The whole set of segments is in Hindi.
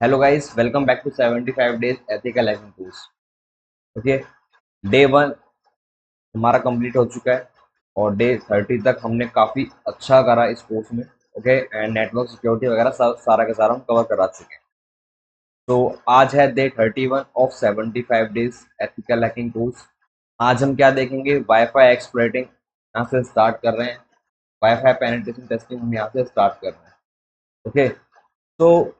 Hello guys, welcome back to 75 days ethical hacking course. Okay, day 1 हमारा कंप्लीट हो चुका है और डे 30 तक हमने काफ़ी अच्छा करा इस कोर्स में। ओके, एंड नेटवर्क सिक्योरिटी वगैरह सारा का सारा हम कवर करा चुके हैं। तो आज है day 31 of 75 days ethical hacking course. आज हम क्या देखेंगे? वाईफाई एक्सप्लॉइटिंग यहाँ से स्टार्ट कर रहे हैं। वाईफाई पेनिट्रेशन टेस्टिंग हम यहाँ से स्टार्ट कर रहे हैं। ओके, तो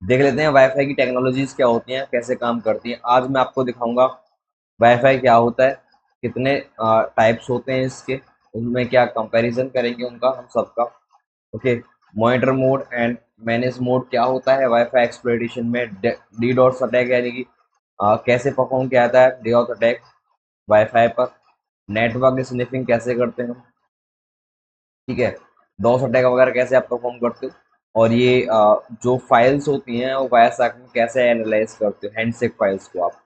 देख लेते हैं वाईफाई की टेक्नोलॉजीज क्या होती हैं, कैसे काम करती हैं। आज मैं आपको दिखाऊंगा वाईफाई क्या होता है, कितने टाइप्स होते हैं इसके, उनमें क्या कंपैरिजन करेंगे उनका हम सबका। Okay, monitor mode and manage mode क्या होता है वाईफाई एक्सप्लॉइटेशन में। डीडोस अटैक यानी कि कैसे परफॉर्म किया जाता है डीडोस अटैक वाईफाई पर। नेटवर्क स्निफिंग कैसे करते हैं हम, ठीक है। डॉस अटैक वगैरह कैसे आप परफॉर्म करते हो, और ये जो फाइल्स होती हैं वो वायरसैक में कैसे एनालाइज करते हो हैंडशेक फाइल्स को आप।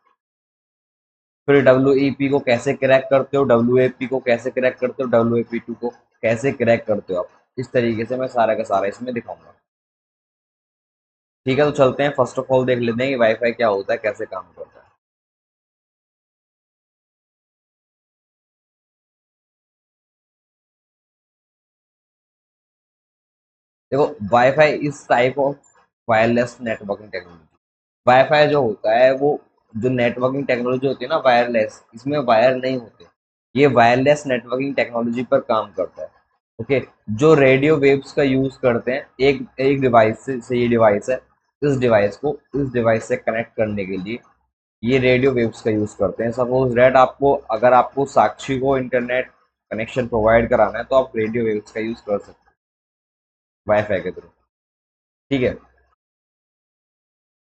फिर डब्ल्यू को कैसे क्रैक करते हो, डब्ल्यू को कैसे क्रैक करते हो, डब्ल्यू को कैसे क्रैक करते हो आप। इस तरीके से मैं सारा का सारा इसमें दिखाऊंगा। ठीक है, तो चलते हैं। फर्स्ट ऑफ ऑल देख लेते हैं कि वाईफाई क्या होता है, कैसे काम करता है। देखो, wifi is type of wireless networking technology. Wifi जो होता है वो जो नेटवर्किंग टेक्नोलॉजी होती है ना, वायरलेस, इसमें वायर नहीं होते। ये वायरलेस नेटवर्किंग टेक्नोलॉजी पर काम करता है। ओके, जो रेडियो वेव्स का यूज करते हैं एक एक डिवाइस से ये डिवाइस है, इस डिवाइस से कनेक्ट करने के लिए ये रेडियो वेव्स का यूज करते हैं। सपोज दैट आपको, अगर आपको साक्षी को इंटरनेट कनेक्शन प्रोवाइड कराना है तो आप रेडियो वेव्स का यूज कर सकते हैं वाईफाई के थ्रू। ठीक है,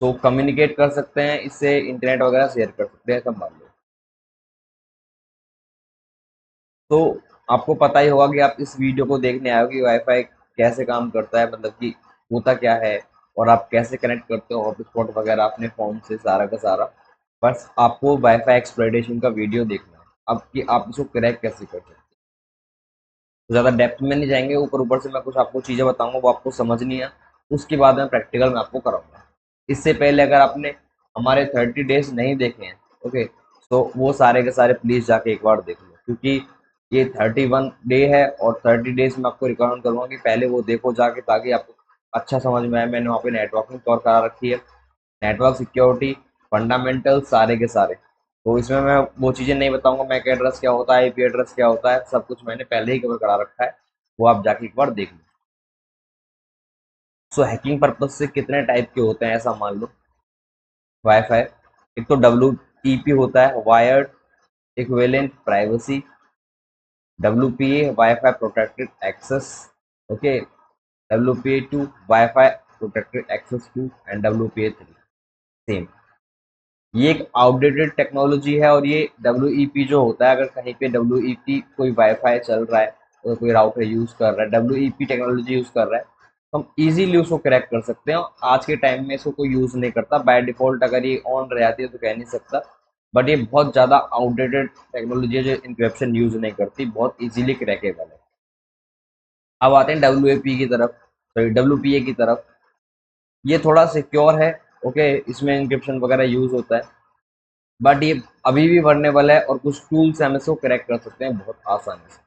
तो कम्युनिकेट कर सकते हैं इससे, इंटरनेट वगैरह शेयर कर सकते हैं, सब मान लो। तो आपको पता ही होगा कि आप इस वीडियो को देखने आए हो कि वाईफाई कैसे काम करता है, मतलब कि होता क्या है, और आप कैसे कनेक्ट करते हो हॉटस्पॉट वगैरह अपने फ़ोन से, सारा का सारा। बस आपको वाईफाई एक्सप्लॉइटेशन का वीडियो देखना है अब कि आप इसको क्रैक कैसे कर सकते हैं। तो ज़्यादा डेप्थ में नहीं जाएंगे, ऊपर ऊपर से मैं कुछ आपको चीज़ें बताऊंगा वो आपको समझनी है। उसके बाद मैं प्रैक्टिकल में आपको कराऊंगा। इससे पहले अगर आपने हमारे 30 डेज नहीं देखे हैं, ओके, तो वो सारे के सारे प्लीज़ जाके एक बार देख लो, क्योंकि ये 31 डे है और 30 डेज में आपको रिकमेंड करूँगा कि पहले वो देखो जाके, ताकि आपको अच्छा समझ में आए। मैंने वहाँ पे नेटवर्किंग कवर करा रखी है, नेटवर्क सिक्योरिटी, फंडामेंटल, सारे के सारे। तो इसमें मैं वो चीज़ें नहीं बताऊंगा, मैक एड्रेस क्या होता है, आईपी एड्रेस क्या होता है, सब कुछ मैंने पहले ही कवर करा रखा है। वो आप जाके एक बार देख लो। सो हैकिंग पर्पज से कितने टाइप के होते हैं ऐसा मान लो वाईफाई। एक तो WEP होता है, wired equivalent privacy. WPA wifi protected access. Okay, WPA2 wifi protected access 2 and WPA3 same. ये एक आउटडेटेड टेक्नोलॉजी है, और ये WEP जो होता है, अगर कहीं पे WEP कोई वाईफाई चल रहा है और कोई राउटर यूज कर रहा है, WEP टेक्नोलॉजी यूज कर रहा है, तो हम इजीली उसको क्रैक कर सकते हैं। आज के टाइम में इसको कोई यूज नहीं करता बाय डिफॉल्ट, अगर ये ऑन रह जाती है तो कह नहीं सकता। बट ये बहुत ज़्यादा आउटडेटेड टेक्नोलॉजी है जो इंक्रिप्शन यूज नहीं करती, बहुत इजीली क्रैकेबल है। अब आते हैं WAP की तरफ, सॉरी WPA की तरफ। ये थोड़ा सिक्योर है। ओके, इसमें इंक्रिप्शन वगैरह यूज होता है, बट ये अभी भी वर्नेबल है और कुछ टूल्स हम इसको क्रैक कर सकते हैं बहुत आसानी से।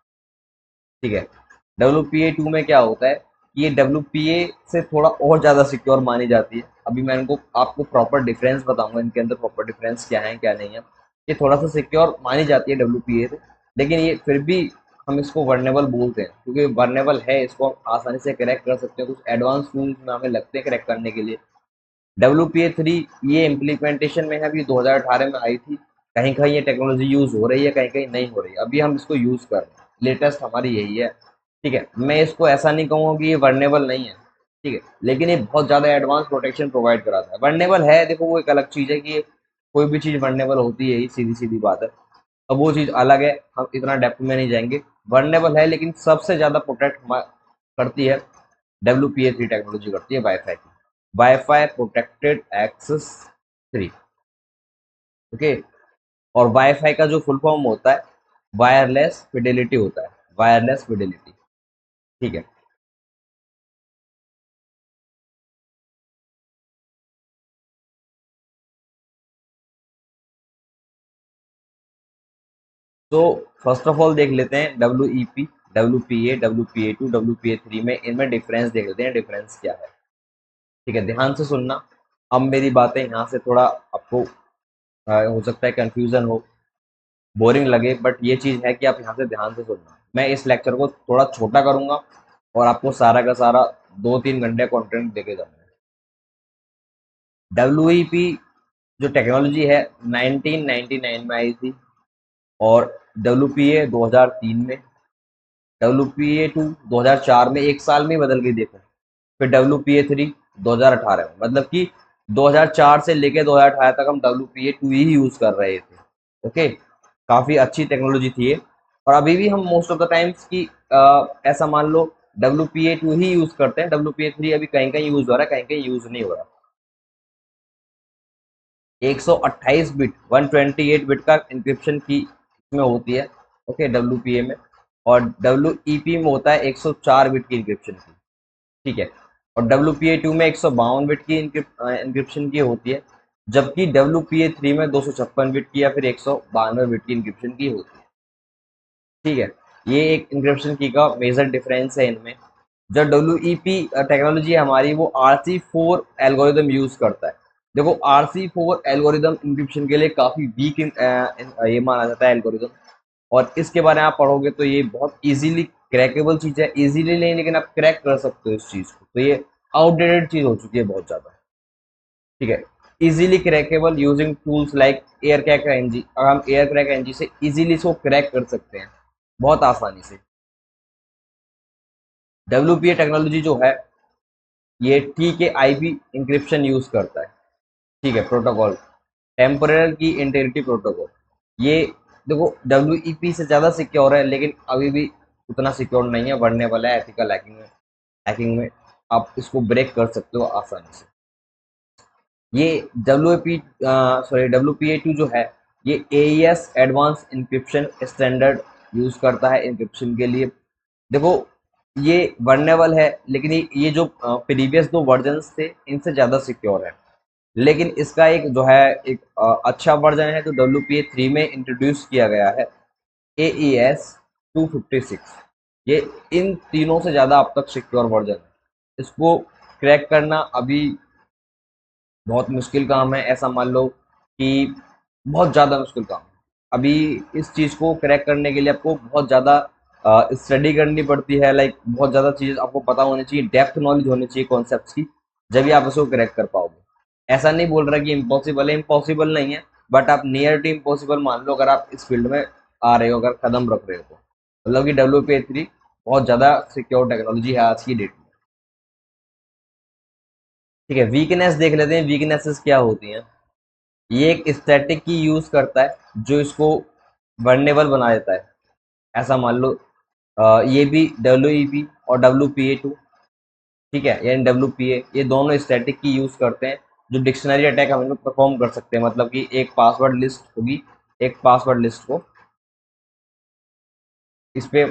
ठीक है, WPA2 में क्या होता है, ये WPA से थोड़ा और ज़्यादा सिक्योर मानी जाती है। अभी मैं इनको आपको प्रॉपर डिफरेंस बताऊंगा, इनके अंदर प्रॉपर डिफरेंस क्या है क्या नहीं है। ये थोड़ा सा सिक्योर मानी जाती है WPA से, लेकिन ये फिर भी हम इसको वर्नेबल बोलते हैं, क्योंकि वर्नेबल है, इसको हम आसानी से क्रैक कर सकते हैं। कुछ एडवांस टूल्स में हमें लगते हैं क्रैक करने के लिए। WPA3 ये इम्प्लीमेंटेशन में है, अभी 2018 में आई थी। कहीं कहीं ये टेक्नोलॉजी यूज हो रही है, कहीं कहीं नहीं हो रही है। अभी हम इसको यूज कर रहे हैं, लेटेस्ट हमारी यही है। ठीक है, मैं इसको ऐसा नहीं कहूँगा कि ये वर्नेबल नहीं है, ठीक है, लेकिन ये बहुत ज़्यादा एडवांस प्रोटेक्शन प्रोवाइड कराता है। वर्नेबल है, देखो वो एक अलग चीज़ है कि कोई भी चीज़ वर्नेबल होती है, ही सीधी सीधी बात है। अब वो चीज़ अलग है, हम इतना डेप्थ में नहीं जाएंगे। वर्नेबल है, लेकिन सबसे ज़्यादा प्रोटेक्ट करती है WPA3 टेक्नोलॉजी, करती है वाईफाई की, वाईफाई प्रोटेक्टेड एक्सेस 3। ओके, और वाईफाई का जो फुल फॉर्म होता है, वायरलेस फिडेलिटी होता है, वायरलेस फिडेलिटी। ठीक है, तो फर्स्ट ऑफ ऑल देख लेते हैं WEP, WPA, WPA2, WPA3 में इनमें डिफरेंस देख लेते हैं, डिफरेंस क्या है। ठीक है, ध्यान से सुनना। अब मेरी बातें यहाँ से थोड़ा आपको हो सकता है कंफ्यूजन हो, बोरिंग लगे, बट ये चीज़ है कि आप यहाँ से ध्यान से सुनना। मैं इस लेक्चर को थोड़ा छोटा करूँगा और आपको सारा का सारा 2-3 घंटे कंटेंट देके जाऊँगा। WEP जो टेक्नोलॉजी है 1999 में आई थी, और WPA 2003 में, WPA2 2004 में, एक साल में ही बदल गई देखो। फिर WPA3 2018 में, मतलब कि 2004 से लेके 2018 तक हम WPA2 ही यूज कर रहे थे। ओके, काफी अच्छी टेक्नोलॉजी थी ये। और अभी भी हम मोस्ट ऑफ द टाइम्स की ऐसा मान लो WPA2 ही यूज करते हैं। WPA3 अभी कहीं कहीं यूज हो रहा है, कहीं कहीं यूज नहीं हो रहा। 128 बिट 128 बिट का इंक्रिप्शन की इसमें होती है, ओके, WPA में। और WEP में होता है 104 बिट की इंक्रिप्शन की। ठीक है, और WPA2 में 152 बिट की इंक्रिप्शन की होती है, जबकि WPA3 में 256 बिट की या फिर 192 बिट की इंक्रिप्शन की होती है। ठीक है, ये एक इंक्रिप्शन की का मेजर डिफरेंस है इनमें। जो WEP टेक्नोलॉजी है हमारी, वो RC4 एल्गोरिदम यूज करता है। देखो, RC4 एल्गोरिदम इंक्रिप्शन के लिए काफी वीक ये माना जाता है एल्गोरिदम। और इसके बारे में आप पढ़ोगे तो ये बहुत इजीली क्रैकेबल चीज है, इजीली नहीं लेकिन आप क्रैक कर सकते हो इस चीज को। तो ये आउटडेटेड चीज हो चुकी है बहुत ज्यादा। ठीक है, easily crackable using tools like air crack NG. और हम एयर क्रैक एनजी से इजीली इसको क्रैक कर सकते हैं बहुत आसानी से। WPA टेक्नोलॉजी जो है, ये TK-IP इंक्रिप्शन यूज करता है। ठीक है, प्रोटोकॉल टेम्पोरल की इंटीग्रिटी प्रोटोकॉल। ये देखो WEP से ज़्यादा सिक्योर है, लेकिन अभी भी उतना सिक्योर नहीं है, बढ़ने वाला है एथिकल हैकिंग में आप इसको ब्रेक कर सकते हो आसानी से। ये WPA2 जो है, ये AES advance encryption standard use करता है इंक्रिप्शन के लिए। देखो, ये वर्नेबल है, लेकिन ये जो प्रीवियस दो वर्जन्स थे इनसे ज़्यादा सिक्योर है। लेकिन इसका एक जो है एक अच्छा वर्जन है जो WPA3 में इंट्रोड्यूस किया गया है, AES 256। ये इन तीनों से ज़्यादा अब तक सिक्योर वर्जन है। इसको क्रैक करना अभी बहुत मुश्किल काम है, ऐसा मान लो कि बहुत ज़्यादा मुश्किल काम है। अभी इस चीज़ को क्रैक करने के लिए आपको बहुत ज़्यादा स्टडी करनी पड़ती है, लाइक बहुत ज़्यादा चीज़ आपको पता होनी चाहिए, डेप्थ नॉलेज होनी चाहिए कॉन्सेप्ट्स की, जब भी आप इसको क्रैक कर पाओगे। ऐसा नहीं बोल रहा कि इम्पॉसिबल है, इम्पॉसिबल नहीं है, बट आप नियर टू इम्पॉसिबल मान लो अगर आप इस फील्ड में आ रहे हो, अगर कदम रख रहे हो तो। मतलब कि WPA3 बहुत ज़्यादा सिक्योर टेक्नोलॉजी है आज की डेट में। ठीक है, वीकनेस देख लेते हैं, वीकनेसेस क्या होती हैं। ये एक स्टैटिक की यूज करता है जो इसको वर्नेबल बना देता है। ऐसा मान लो ये भी WEP और WPA2, ठीक है, यानी WPA, ये दोनों स्टैटिक की यूज करते हैं जो डिक्शनरी अटैक हम इनको परफॉर्म कर सकते हैं। मतलब कि एक पासवर्ड लिस्ट होगी, एक पासवर्ड लिस्ट को इस पे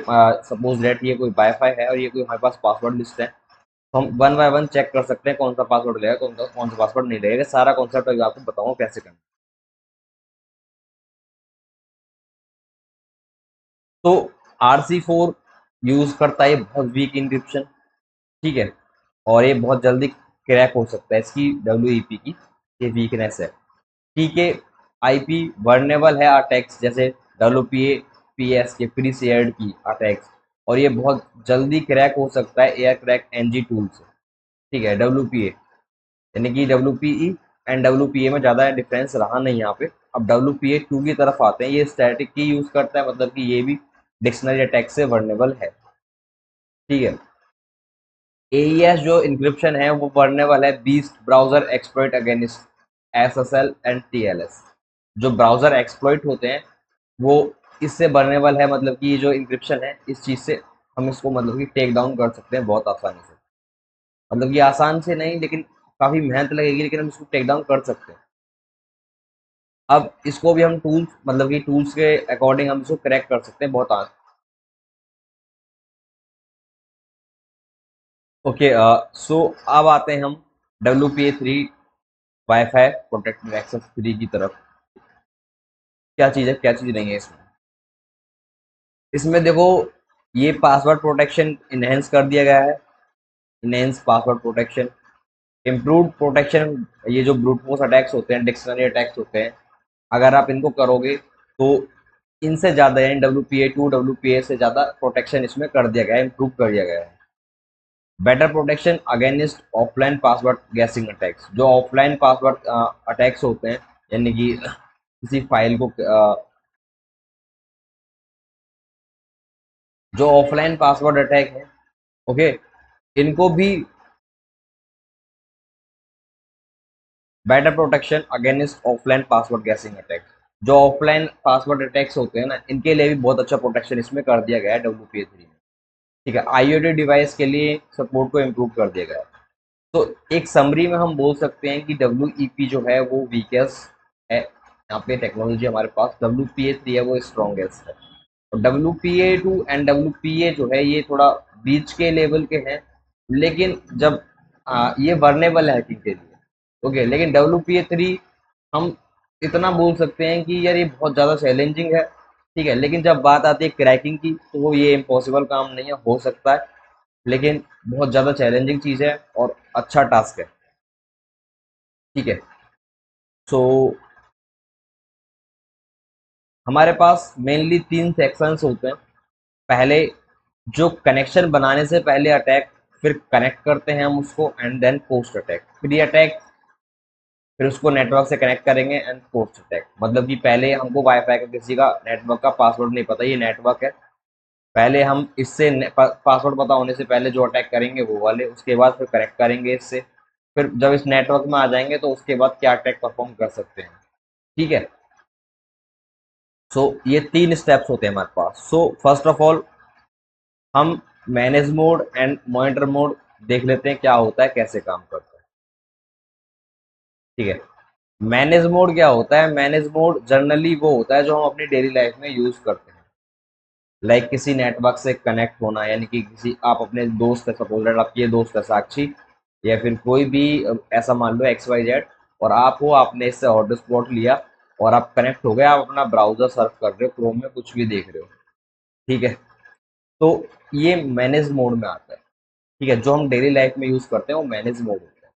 सपोज डेट ये कोई वाईफाई है और ये कोई हमारे पास पासवर्ड लिस्ट है, तो हम वन बाय वन चेक कर सकते हैं कौन सा पासवर्ड रहेगा, कौन सा पासवर्ड नहीं रहेगा। सारा कॉन्सेप्ट अभी आपको बताऊँ कैसे करना। तो RC4 यूज करता है बहुत वीक इंक्रिप्शन। ठीक है, और ये बहुत जल्दी क्रैक हो सकता है, इसकी WEP की ये वीकनेस है। ठीक है, IP वर्नेबल है अटैक्स जैसे WPA PS के प्री शेयर्ड की अटैक्स, और ये बहुत जल्दी क्रैक हो सकता है एयर क्रैक NG टूल से। ठीक है, WPA यानी कि WPE एंड WPA में ज़्यादा डिफरेंस रहा नहीं यहाँ पे। अब WPA2 की तरफ आते हैं, ये स्टैटिक की यूज़ करता है, मतलब कि ये भी डिक्शनरी अटैक से वर्नेबल है। ठीक है, AES जो इंक्रिप्शन है वो वर्नेबल है beast browser exploit against SSL and TLS। जो ब्राउजर एक्सप्लॉइट होते हैं वो इससे वर्नेबल है, मतलब कि ये जो इंक्रिप्शन है इस चीज़ से हम इसको मतलब कि टेक डाउन कर सकते हैं बहुत आसानी से। मतलब कि आसान से नहीं, लेकिन काफ़ी मेहनत लगेगी, लेकिन हम इसको टेक डाउन कर सकते हैं। अब इसको भी हम टूल्स, मतलब कि टूल्स के अकॉर्डिंग हम इसको क्रैक कर सकते हैं बहुत आसान। ओके, सो अब आते हैं हम WPA3 वाईफाई प्रोटेक्टेड एक्सेस 3 की तरफ। क्या चीज़ है क्या चीज़ नहीं है इसमें। इसमें देखो ये पासवर्ड प्रोटेक्शन इनहेंस कर दिया गया है, enhance password protection, improved protection. ये जो ब्रूट फोर्स अटैक्स होते हैं, डिक्शनरी अटैक्स होते हैं, अगर आप इनको करोगे तो इनसे ज़्यादा यानी WPA2 WPA से ज़्यादा प्रोटेक्शन इसमें कर दिया गया है, इम्प्रूव कर दिया गया है। Better protection against offline password guessing attacks. जो ऑफलाइन पासवर्ड अटैक्स होते हैं, यानी कि किसी फाइल को जो ऑफलाइन पासवर्ड अटैक है, ओके, इनको भी better protection against offline password guessing attack. जो ऑफलाइन पासवर्ड अटैक्स होते हैं ना, इनके लिए भी बहुत अच्छा प्रोटेक्शन इसमें कर दिया गया है WPA3 में। ठीक है, IoT डिवाइस के लिए सपोर्ट को इम्प्रूव कर दिया गया है। तो एक समरी में हम बोल सकते हैं कि WEP जो है वो वीकेस्ट है, यहाँ पे टेक्नोलॉजी हमारे पास WPA3 है वो स्ट्रॉन्गेस्ट है। और WPA2 एंड WPA जो है ये थोड़ा बीच के लेवल के हैं, लेकिन जब ये वर्नेबल है हैकिंग के लिए, ओके। लेकिन WPA3 हम इतना बोल सकते हैं कि यार ये बहुत ज़्यादा चैलेंजिंग है, ठीक है। लेकिन जब बात आती है क्रैकिंग की तो वो ये इम्पॉसिबल काम नहीं है, हो सकता है, लेकिन बहुत ज़्यादा चैलेंजिंग चीज़ है और अच्छा टास्क है, ठीक है। सो हमारे पास मेनली 3 सेक्शंस होते हैं। पहले जो कनेक्शन बनाने से पहले अटैक, फिर कनेक्ट करते हैं हम उसको, and then post attack, pre attack, फिर उसको नेटवर्क से कनेक्ट करेंगे, एंड पोस्ट अटैक। मतलब कि पहले हमको वाईफाई का किसी का नेटवर्क का पासवर्ड नहीं पता, ये नेटवर्क है, पहले हम इससे पासवर्ड पता होने से पहले जो अटैक करेंगे वो वाले, उसके बाद फिर कनेक्ट करेंगे इससे, फिर जब इस नेटवर्क में आ जाएंगे तो उसके बाद क्या अटैक परफॉर्म कर सकते हैं, ठीक है। सो ये 3 स्टेप्स होते हैं हमारे पास। सो फर्स्ट ऑफ ऑल हम manage mode and monitor mode देख लेते हैं क्या होता है, कैसे काम करता है, ठीक है। मैनेज मोड क्या होता है? मैनेज मोड जनरली वो होता है जो हम अपनी डेली लाइफ में यूज करते हैं, लाइक किसी नेटवर्क से कनेक्ट होना, यानी कि किसी आप अपने दोस्त है, सपोज दैट आपकी ये दोस्त है साक्षी, या फिर कोई भी ऐसा मान लो XYZ, और आप हो, आपने इससे हॉटस्पॉट लिया और आप कनेक्ट हो गए, आप अपना ब्राउजर सर्फ कर रहे हो, क्रोम में कुछ भी देख रहे हो, ठीक है। तो ये मैनेज मोड में आता है, ठीक है। जो हम डेली लाइफ में यूज करते हैं वो मैनेज मोड होता है।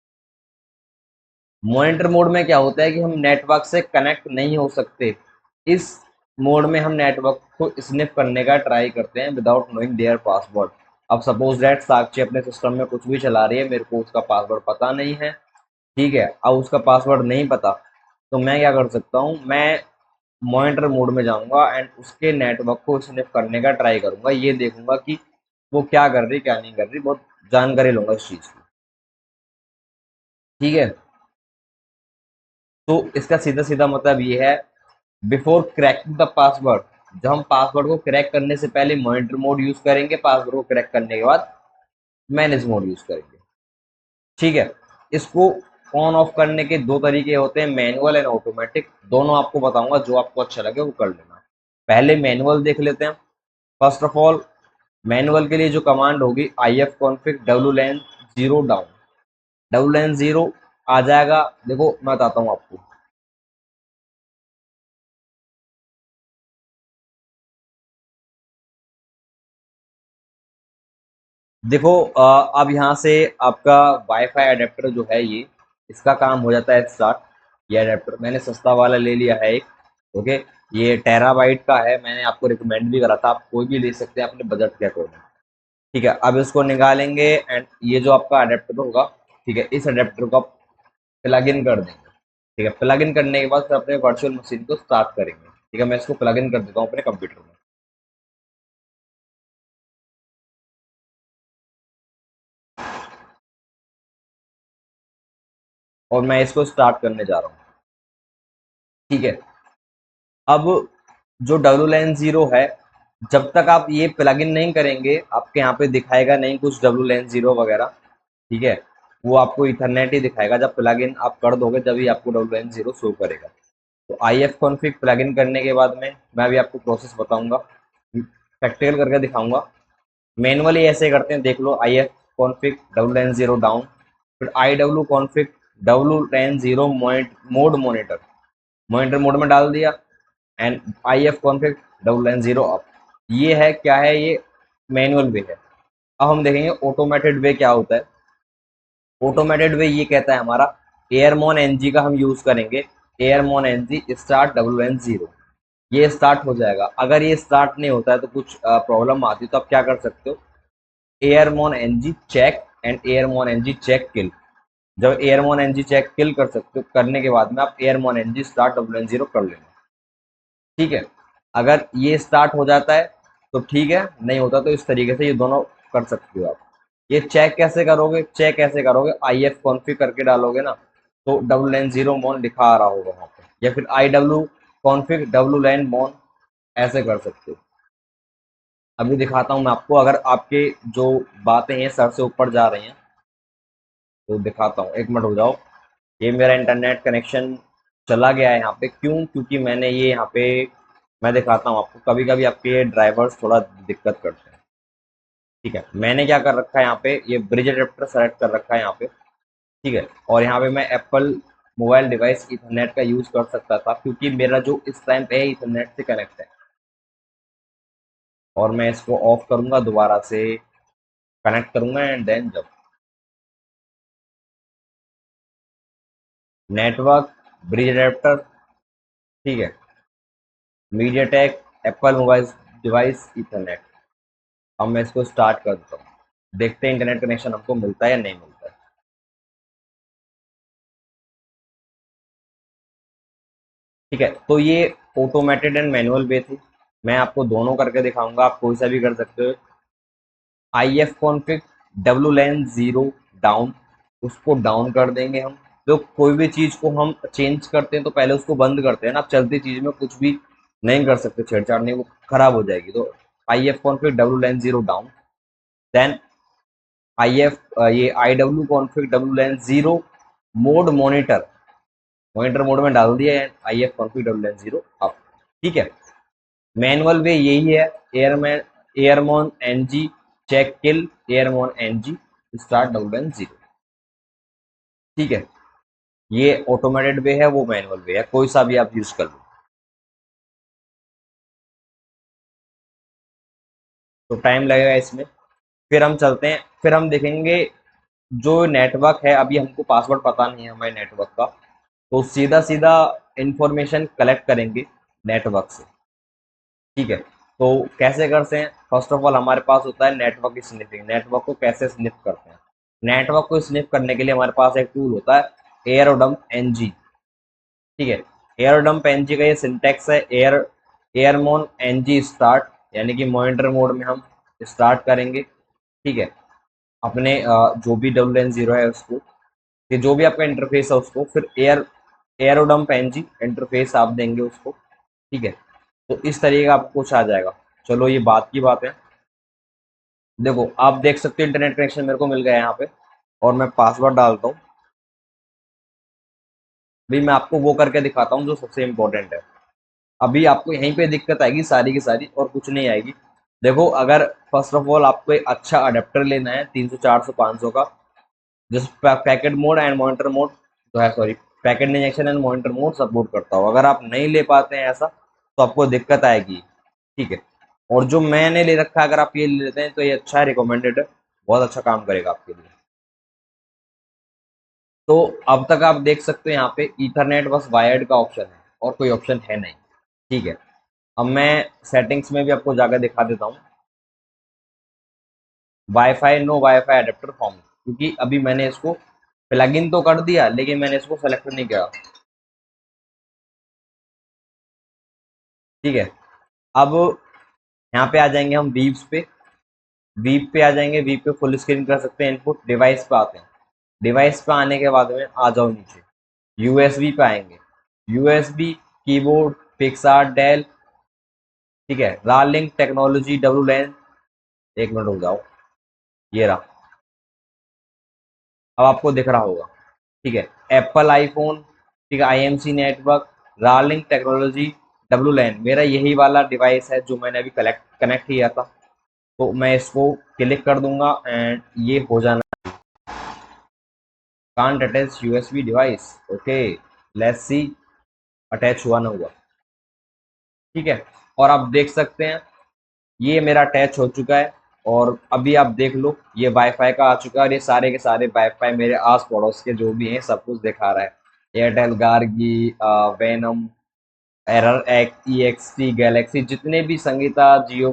मॉनिटर मोड में क्या होता है कि हम नेटवर्क से कनेक्ट नहीं हो सकते, इस मोड में हम नेटवर्क को स्निप करने का ट्राई करते हैं विदाउट नोइंग देयर पासवर्ड। अब सपोज दैट साक्षी अपने सिस्टम में कुछ भी चला रही है, मेरे को उसका पासवर्ड पता नहीं है, ठीक है। अब उसका पासवर्ड नहीं पता, तो मैं क्या कर सकता हूँ, मैं मॉनिटर मोड में जाऊंगा एंड उसके नेटवर्क को स्निप करने का ट्राई करूंगा, ये देखूंगा कि वो क्या कर रही क्या नहीं कर रही, बहुत जानकारी लूंगा इस चीज़ की, ठीक है। तो इसका सीधा सीधा मतलब ये है, बिफोर क्रैकिंग द पासवर्ड, जब हम पासवर्ड को क्रैक करने से पहले मॉनिटर मोड यूज करेंगे, पासवर्ड को क्रैक करने के बाद मैनेज मोड यूज करेंगे, ठीक है। इसको ऑन ऑफ करने के 2 तरीके होते हैं, मैनुअल एंड ऑटोमेटिक। दोनों आपको बताऊंगा, जो आपको अच्छा लगे वो कर लेना। पहले मैनुअल देख लेते हैं। फर्स्ट ऑफ ऑल मैनुअल के लिए जो कमांड होगी, IF config WLAN 0 down, WLAN 0 आ जाएगा। देखो मैं बताता हूँ आपको, देखो अब यहाँ से आपका वाईफाई अडेप्टर जो है ये, इसका काम हो जाता है स्टार्ट। ये अडेप्टर मैंने सस्ता वाला ले लिया है एक, ओके। ये टेराबाइट का है, मैंने आपको रिकमेंड भी करा था, आप कोई भी ले सकते हैं अपने बजट के अकॉर्डिंग, ठीक है। अब इसको निकालेंगे एंड ये जो आपका अडेप्टर होगा, ठीक है, इस अडेप्टर को आप प्लग इन कर देंगे, ठीक है। प्लग इन करने के बाद फिर अपने वर्चुअल मशीन को स्टार्ट करेंगे, ठीक है। मैं इसको प्लग इन कर देता हूँ अपने कंप्यूटर में, और मैं इसको स्टार्ट करने जा रहा हूँ, ठीक है। अब जो WLAN 0 है, जब तक आप ये प्लगइन नहीं करेंगे आपके यहाँ पे दिखाएगा नहीं कुछ WLAN 0 वगैरह, ठीक है। वो आपको इथरनेट ही दिखाएगा, जब प्लगइन आप कर दोगे तभी आपको WLAN 0 शो करेगा। तो IF कॉन्फ़िग प्लगइन करने के बाद में मैं भी आपको प्रोसेस बताऊंगा, प्रैक्टिकल करके दिखाऊंगा। मैनुअली ऐसे करते हैं, देख लो, IF कॉन्फ़िग WLAN 0 डाउन, फिर IW config WLAN 0 mode monitor, monitor mode में डाल दिया, and IF config WLAN 0 up. ये है क्या है, ये मैनुअल वे है। अब हम देखेंगे ऑटोमेटेड वे क्या होता है। ऑटोमेटेड वे ये कहता है हमारा, एयरमोन एनजी का हम यूज करेंगे। एयरमोन एनजी स्टार्ट WN0, ये स्टार्ट हो जाएगा। अगर ये स्टार्ट नहीं होता है तो कुछ प्रॉब्लम आती है, तो आप क्या कर सकते हो, airmon NG check and airmon NG check kill. जब एयरमोन एनजी चेक किल कर सकते हो, करने के बाद में आप एयरमोन एनजी स्टार्ट WN0 कर लेना। ठीक है, अगर ये स्टार्ट हो जाता है तो ठीक है, नहीं होता तो इस तरीके से ये दोनों कर सकते हो आप। ये चेक कैसे करोगे, चेक कैसे करोगे, IF कॉन्फ़िग करके डालोगे ना, तो WLAN 0 मोन लिखा आ रहा होगा वहाँ पे, या फिर IW कॉन्फ़िग WLAN मोन, ऐसे कर सकते हो। अभी दिखाता हूँ मैं आपको, अगर आपके जो बातें हैं सर से ऊपर जा रही हैं तो दिखाता हूँ, एक मिनट हो जाओ। ये मेरा इंटरनेट कनेक्शन चला गया है यहाँ पे, क्यों, क्योंकि मैंने ये यहाँ पे, मैं दिखाता हूँ आपको, कभी कभी आपके ड्राइवर्स थोड़ा दिक्कत करते हैं। ठीक है, मैंने क्या कर रखा है यहाँ पे, ये ब्रिज अडेप्टर सेलेक्ट कर रखा है यहाँ पे। ठीक है, और यहाँ पे मैं एप्पल मोबाइल डिवाइस इथरनेट का यूज कर सकता था, क्योंकि मेरा जो इस टाइम पे है इथरनेट से कनेक्ट है। और मैं इसको ऑफ करूंगा, दोबारा से कनेक्ट करूंगा, एंड देन जब नेटवर्क ब्रिज अडेप्टर, ठीक है, MediaTek Apple mobile device Ethernet. अब मैं इसको स्टार्ट कर देता हूँ, देखते हैं इंटरनेट कनेक्शन हमको मिलता है या नहीं मिलता है। ठीक है, तो ये ऑटोमेटेड एंड मैनुअल वे थी। मैं आपको दोनों करके दिखाऊंगा, आप कोई सा भी कर सकते हो। IF कॉन्फ़िग WLAN 0 डाउन, उसको डाउन कर देंगे हम। तो कोई भी चीज़ को हम चेंज करते हैं तो पहले उसको बंद करते हैं ना, आप चलती चीज़ में कुछ भी नहीं कर सकते, छेड़छाड़ नहीं, वो खराब हो जाएगी। तो IF config WLAN 0 down, then IF ये IW config WLAN 0 mode monitor, monitor mode में डाल दिया है, IF कॉन्फ़िग WLAN 0 अप। ठीक है, मैनुअल वे यही है, एयरमैन एयरमोन NG चेक किल एयरमोन NG स्टार्ट WLAN 0। ठीक है, ये ऑटोमेटेड वे है, वो मैनुअल वे है, कोई सा भी आप यूज कर लो। तो टाइम लगेगा इसमें। फिर हम चलते हैं, फिर हम देखेंगे जो नेटवर्क है, अभी हमको पासवर्ड पता नहीं है हमारे नेटवर्क का, तो सीधा सीधा इंफॉर्मेशन कलेक्ट करेंगे नेटवर्क से। ठीक है, तो कैसे करते हैं, फर्स्ट ऑफ ऑल हमारे पास होता है नेटवर्क स्निफिंग। नेटवर्क को कैसे स्निफ करते हैं, नेटवर्क को स्निफ करने के लिए हमारे पास एक टूल होता है एयरडम्प NG। ठीक है, एयरडम्प NG का ये सिंटेक्स है, एयरमोन NG स्टार्ट, यानी कि मॉनिटर मोड में हम स्टार्ट करेंगे। ठीक है, अपने जो भी WLAN 0 है उसको, कि जो भी आपका इंटरफेस है उसको, फिर एयरोडम्प NG इंटरफेस आप देंगे उसको। ठीक है, तो इस तरीके का आपको कुछ आ जाएगा। चलो ये बात की बात है। देखो आप देख सकते हो इंटरनेट कनेक्शन मेरे को मिल गया है यहाँ पे, और मैं पासवर्ड डालता हूँ। अभी मैं आपको वो करके दिखाता हूँ जो सबसे इम्पोर्टेंट है। अभी आपको यहीं पे दिक्कत आएगी सारी की सारी, और कुछ नहीं आएगी। देखो, अगर फर्स्ट ऑफ ऑल आपको एक अच्छा अडेप्टर लेना है 300 400 500 का, जिस packet mode and monitor mode जो है, sorry, packet injection and monitor mode support करता हो, अगर आप नहीं ले पाते हैं ऐसा, तो आपको दिक्कत आएगी। ठीक है, और जो मैंने ले रखा है, अगर आप ये ले लेते हैं तो ये अच्छा है, रिकमेंडेड है, बहुत अच्छा काम करेगा आपके लिए। तो अब तक आप देख सकते हैं यहाँ पे ईथरनेट बस वायर्ड का ऑप्शन है, और कोई ऑप्शन है नहीं। ठीक है, अब मैं सेटिंग्स में भी आपको जाकर दिखा देता हूँ, wifi no wifi adapter form, क्योंकि अभी मैंने इसको प्लग इन तो कर दिया, लेकिन मैंने इसको सेलेक्ट नहीं किया। ठीक है, अब यहाँ पे आ जाएंगे हम वीव्स पे, वीप पे आ जाएंगे, वीप पे फुल स्क्रीन कर सकते हैं इनपुट। डिवाइस पे आते हैं, डिवाइस पे आने के बाद में आ जाओ नीचे, यूएसबी पे आएंगे, यूएसबी कीबोर्ड पिक्सार्ट डेल। ठीक है, रालिंक टेक्नोलॉजी WLAN, एक मिनट हो जाओ, ये रहा, अब आपको दिख रहा होगा। ठीक है, एप्पल आईफोन, ठीक है, IMC नेटवर्क, रालिंक टेक्नोलॉजी WLAN, मेरा यही वाला डिवाइस है जो मैंने अभी कनेक्ट किया था। तो मैं इसको क्लिक कर दूंगा एंड ये हो जाना, can't attach USB device, okay, let's see attach हुआ ना हुआ। ठीक है, और आप देख सकते हैं ये मेरा अटैच हो चुका है और अभी आप देख लो ये वाईफाई का आ चुका है और ये सारे के सारे वाईफाई मेरे आस पड़ोस के जो भी हैं सब कुछ दिखा रहा है। Airtel, Gargi, venom, error x, EXT, Galaxy, जितने भी संगीता, जियो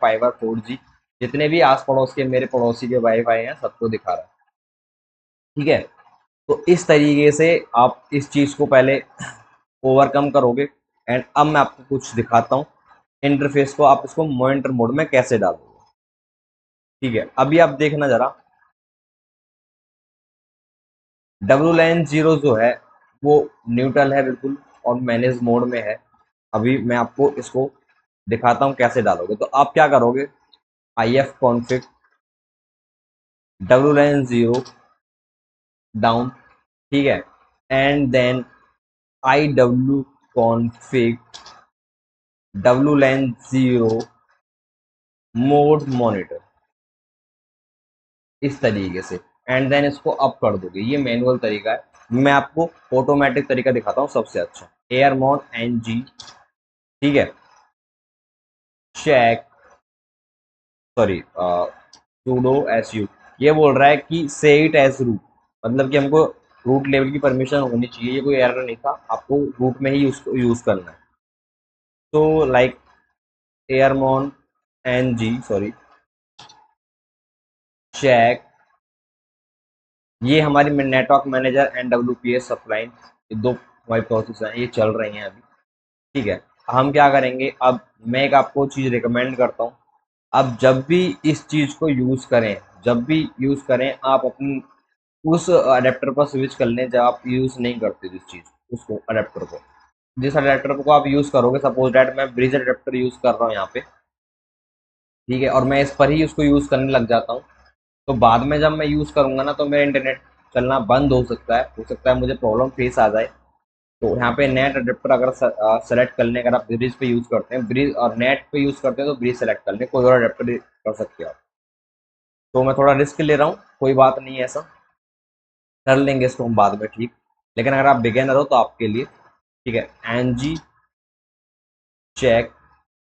फाइबर 4G, जितने भी आस पड़ोस के मेरे पड़ोसी के वाईफाई हैं सबको दिखा रहा है। ठीक है, तो इस तरीके से आप इस चीज़ को पहले ओवरकम करोगे। एंड अब मैं आपको कुछ दिखाता हूँ इंटरफेस को, आप इसको मॉनिटर मोड में कैसे डालोगे। ठीक है, अभी आप देखना जरा, WLAN 0 जो है वो न्यूट्रल है बिल्कुल और मैनेज मोड में है। अभी मैं आपको इसको दिखाता हूँ कैसे डालोगे। तो आप क्या करोगे, IF कॉन्फ़िग WLAN 0 डाउन, ठीक है, and then IW config WLAN 0 mode monitor, इस तरीके से। एंड देन इसको अप कर दोगे। ये मैनुअल तरीका है, मैं आपको ऑटोमेटिक तरीका दिखाता हूँ सबसे अच्छा। एयरमॉन NG, ठीक है, चेक, सॉरी, sudo su, ये बोल रहा है कि से इट एज रूट, मतलब कि हमको रूट लेवल की परमिशन होनी चाहिए। ये कोई एरर नहीं था, आपको रूट में ही उसको यूज करना है। तो लाइक एयरमॉन NG, सॉरी, चेक, ये हमारी network manager and WPS supply, ये दो हमारी प्रोसेस हैं, ये चल रही हैं अभी। ठीक है, हम क्या करेंगे अब, मैं एक आपको चीज़ रिकमेंड करता हूँ। अब जब भी इस चीज़ को यूज़ करें, जब भी यूज़ करें, आप अपनी उस अडेप्टर पर स्विच कर लें जब आप यूज़ नहीं करते जिस चीज़, उसको अडेप्टर को, जिस अडेप्टर को आप यूज़ करोगे। सपोज डैट मैं ब्रिज अडेप्टर यूज़ कर रहा हूँ यहाँ पे, ठीक है, और मैं इस पर ही उसको यूज़ करने लग जाता हूँ, तो बाद में जब मैं यूज़ करूँगा ना तो मेरा इंटरनेट चलना बंद हो सकता है मुझे प्रॉब्लम फेस आ जाए। तो यहाँ पे नेट अडेप्टर अगर सेलेक्ट कर लें, अगर आप ब्रिज पे यूज़ करते हैं, ब्रिज और नेट पे यूज़ करते हैं तो ब्रिज सेलेक्ट कर लें, कोई और अडेप्टर कर सकते हो आप। तो मैं थोड़ा रिस्क ले रहा हूँ, कोई बात नहीं है, ऐसा कर लेंगे इसको हम बाद में, ठीक। लेकिन अगर आप बिगेनर हो तो आपके लिए ठीक है। NG चेक,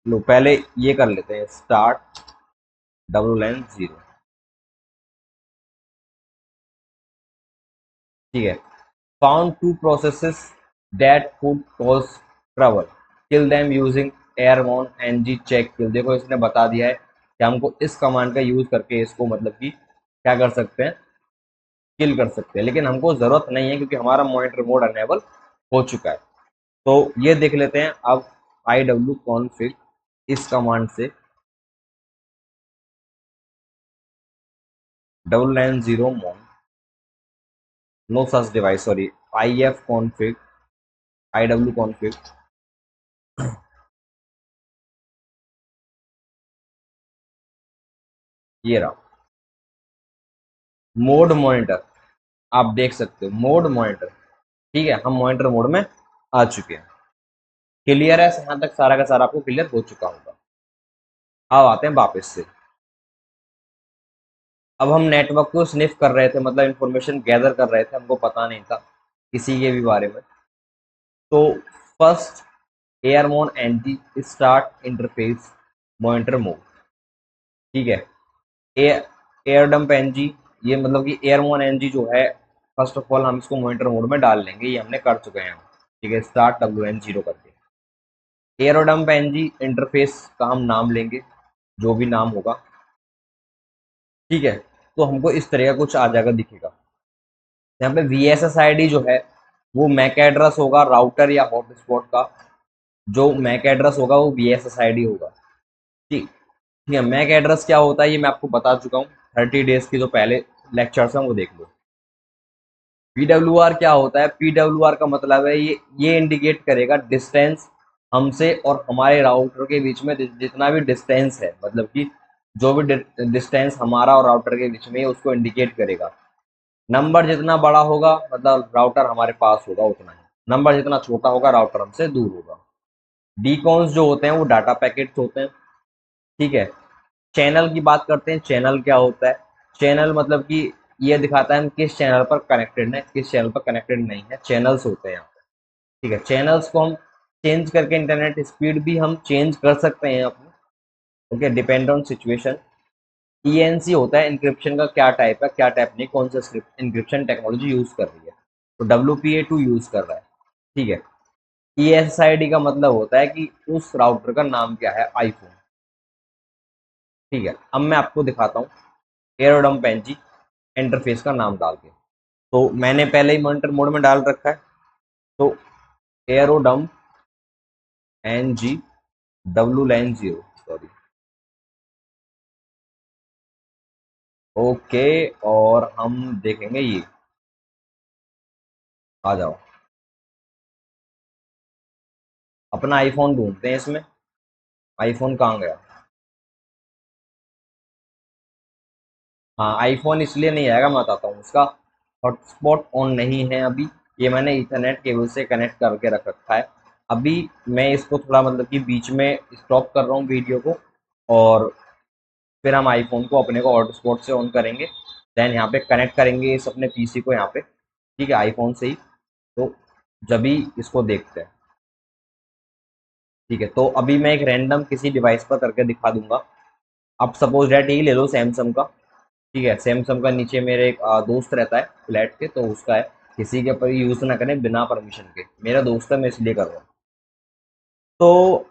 लो पहले ये कर लेते हैं, स्टार्ट WLAN 0, ठीक है। Found two processes that could cause trouble, kill them using airmon NG check kill. देखो इसने बता दिया है कि हमको इस कमांड का यूज करके इसको मतलब कि क्या कर सकते हैं, किल कर सकते हैं, लेकिन हमको जरूरत नहीं है क्योंकि हमारा मॉनिटर मोड अनेबल हो चुका है। तो ये देख लेते हैं अब, IW कॉन्फ़िग इस कमांड से WLAN 0 mon, no such device, sorry, IF config IW config, ये रहा मोड मॉनिटर। आप देख सकते हो मोड मॉनिटर, ठीक है, हम मॉनिटर मोड में आ चुके हैं। क्लियर है, यहाँ तक सारा का सारा आपको क्लियर हो चुका होगा। अब आते हैं वापस से। अब हम नेटवर्क को स्निफ कर रहे थे, मतलब इंफॉर्मेशन गैदर कर रहे थे, हमको पता नहीं था किसी के भी बारे में। तो first airmon NG start interface monitor mode, ठीक है। एयर डंप NG, ये मतलब कि एयरमोन NG जो है, फर्स्ट ऑफ ऑल हम इसको मॉनिटर मोड में डाल लेंगे, ये हमने कर चुके हैं, ठीक है, स्टार्ट WN 0 करके। एयरोडम्प NG इंटरफेस का हम नाम लेंगे, जो भी नाम होगा, ठीक है। तो हमको इस तरह का कुछ आ जाएगा, दिखेगा यहाँ पे। VSSID जो है वो मैक एड्रेस होगा राउटर या हॉटस्पॉट का, जो मैक एड्रेस होगा वो VSSID होगा, ठीक। ठीक है, मैक एड्रेस क्या होता है ये मैं आपको बता चुका हूँ, 30 डेज की जो पहले लेक्चर्स हैं वो देख लो। PWR क्या होता है, PWR का मतलब है ये इंडिकेट करेगा डिस्टेंस हमसे और हमारे राउटर के बीच में, जितना भी डिस्टेंस है, मतलब कि जो भी डिस्टेंस हमारा और राउटर के बीच में है उसको इंडिकेट करेगा। नंबर जितना बड़ा होगा मतलब राउटर हमारे पास होगा उतना ही, नंबर जितना छोटा होगा राउटर हमसे दूर होगा। डीकॉन्स जो होते हैं वो डाटा पैकेट्स होते हैं, ठीक है। चैनल की बात करते हैं, चैनल क्या होता है, चैनल मतलब कि ये दिखाता है हम किस चैनल पर कनेक्टेड है, किस चैनल पर कनेक्टेड नहीं है, चैनल्स होते हैं यहाँ पे, ठीक है। चैनल्स को हम चेंज करके इंटरनेट स्पीड भी हम चेंज कर सकते हैं अपनी, okay, depend on situation. ENC होता है इंक्रिप्शन का क्या टाइप है, क्या टाइप नहीं, कौन सा इंक्रिप्शन टेक्नोलॉजी यूज कर रही है। तो WPA2 यूज कर रहा है, ठीक है। ESSID का मतलब होता है कि उस राउटर का नाम क्या है, आईफोन, ठीक है। अब मैं आपको दिखाता हूँ एरोडम पेंजी इंटरफेस का नाम डाल के। तो मैंने पहले ही मॉनिटर मोड में डाल रखा है। तो aerodrome NG WLAN 0, sorry, okay. और हम देखेंगे ये, आ जाओ, अपना आईफोन ढूंढते हैं इसमें। आईफोन कहाँ गया? हाँ, आईफोन इसलिए नहीं आएगा, मैं बताता हूँ। उसका हॉटस्पॉट ऑन नहीं है अभी। ये मैंने इथरनेट केबल से कनेक्ट करके रख रखा है। अभी मैं इसको थोड़ा मतलब कि बीच में स्टॉप कर रहा हूँ वीडियो को, और फिर हम आईफोन को अपने को हॉटस्पॉट से ऑन करेंगे। देन यहाँ पे कनेक्ट करेंगे इस अपने पीसी को यहाँ पे, ठीक है, आईफोन से ही। तो जब भी इसको देखते हैं, ठीक है। तो अभी मैं एक रैंडम किसी डिवाइस पर करके दिखा दूंगा। अब सपोज डैट यही ले लो सैमसंग का, ठीक है। सैमसंग का नीचे मेरे एक दोस्त रहता है फ्लैट के, तो उसका है। किसी के ऊपर यूज ना करें बिना परमिशन के, मेरा दोस्त है, मैं इसलिए कर रहा हूँ। तो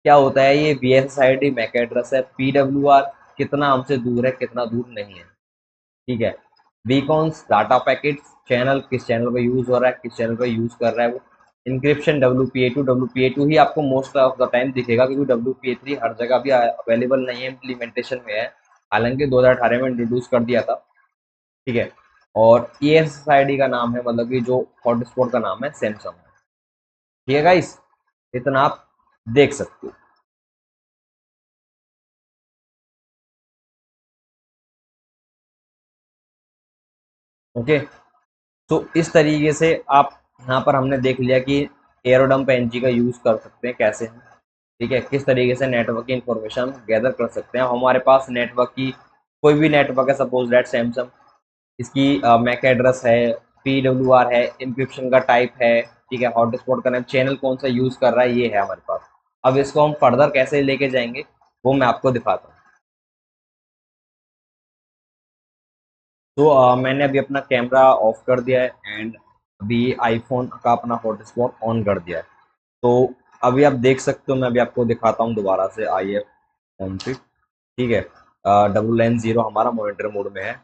क्या होता है, ये VSSID मैक एड्रेस है। PWR कितना हमसे दूर है, कितना दूर नहीं है, ठीक है। बीकॉन्स डाटा पैकेट्स, चैनल किस चैनल पर यूज हो रहा है, किस चैनल पर यूज कर रहा है वो। इंक्रिप्शन WPA2 ही आपको मोस्ट ऑफ द टाइम दिखेगा, क्योंकि WPA3 हर जगह भी अवेलेबल नहीं है, इम्प्लीमेंटेशन में है। हालांकि 2018 में इंट्रोड्यूस कर दिया था, ठीक है। और ESSID का नाम है, मतलब कि जो हॉटस्पॉट का नाम है, सैमसंग है, ठीक है गाइस। इतना आप देख सकते हो। ओके, तो इस तरीके से आप, यहाँ पर हमने देख लिया कि एरोडम एनजी का यूज कर सकते हैं कैसे हम, ठीक है। किस तरीके से नेटवर्क की इंफॉर्मेशन गैदर कर सकते हैं। हमारे पास नेटवर्क की कोई भी नेटवर्क है, सपोज दैट सैमसंग, इसकी मैक एड्रेस है, PWR है, इंक्रिप्शन का टाइप है, ठीक है, हॉटस्पॉट का नाम, चैनल कौन सा यूज कर रहा है, ये है हमारे पास। अब इसको हम फर्दर कैसे लेके जाएंगे, वो मैं आपको दिखाता हूँ। तो मैंने अभी अपना कैमरा ऑफ कर दिया है, एंड अभी आईफोन का अपना हॉटस्पॉट ऑन कर दिया है। तो अभी आप देख सकते हो, मैं अभी आपको दिखाता हूँ दोबारा से IF फोन पे, ठीक है। WLAN 0 हमारा मॉनिटर मोड में है।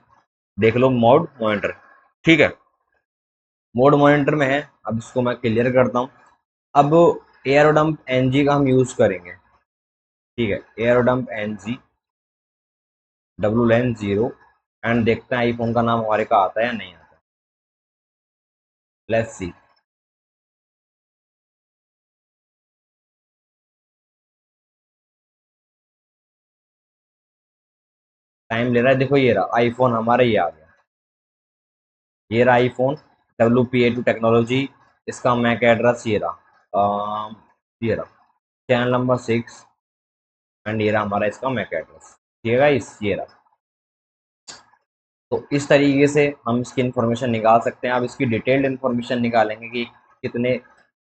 देख लो, मोड मॉनिटर, ठीक है, मोड मॉनिटर में है। अब इसको मैं क्लियर करता हूँ। अब एयरोडम्प NG का हम यूज करेंगे, ठीक है। एयरोडम्प NG WLAN 0, एंड देखते हैं आईफोन का नाम हमारे का आता है या नहीं आता। Let's see. टाइम ले रहा है, देखो ये रहा आईफोन हमारा, ये आ गया, ये रहा आईफोन। WPA2 टेक्नोलॉजी, इसका मैक एड्रेस ये रहा, ये रहा, चैनल नंबर 6, एंड ये रहा हमारा इसका मैक एड्रेस, ठीक है गाइस, ये रहा। तो इस तरीके से हम इसकी इंफॉर्मेशन निकाल सकते हैं। अब इसकी डिटेल्ड इंफॉर्मेशन निकालेंगे कि कितने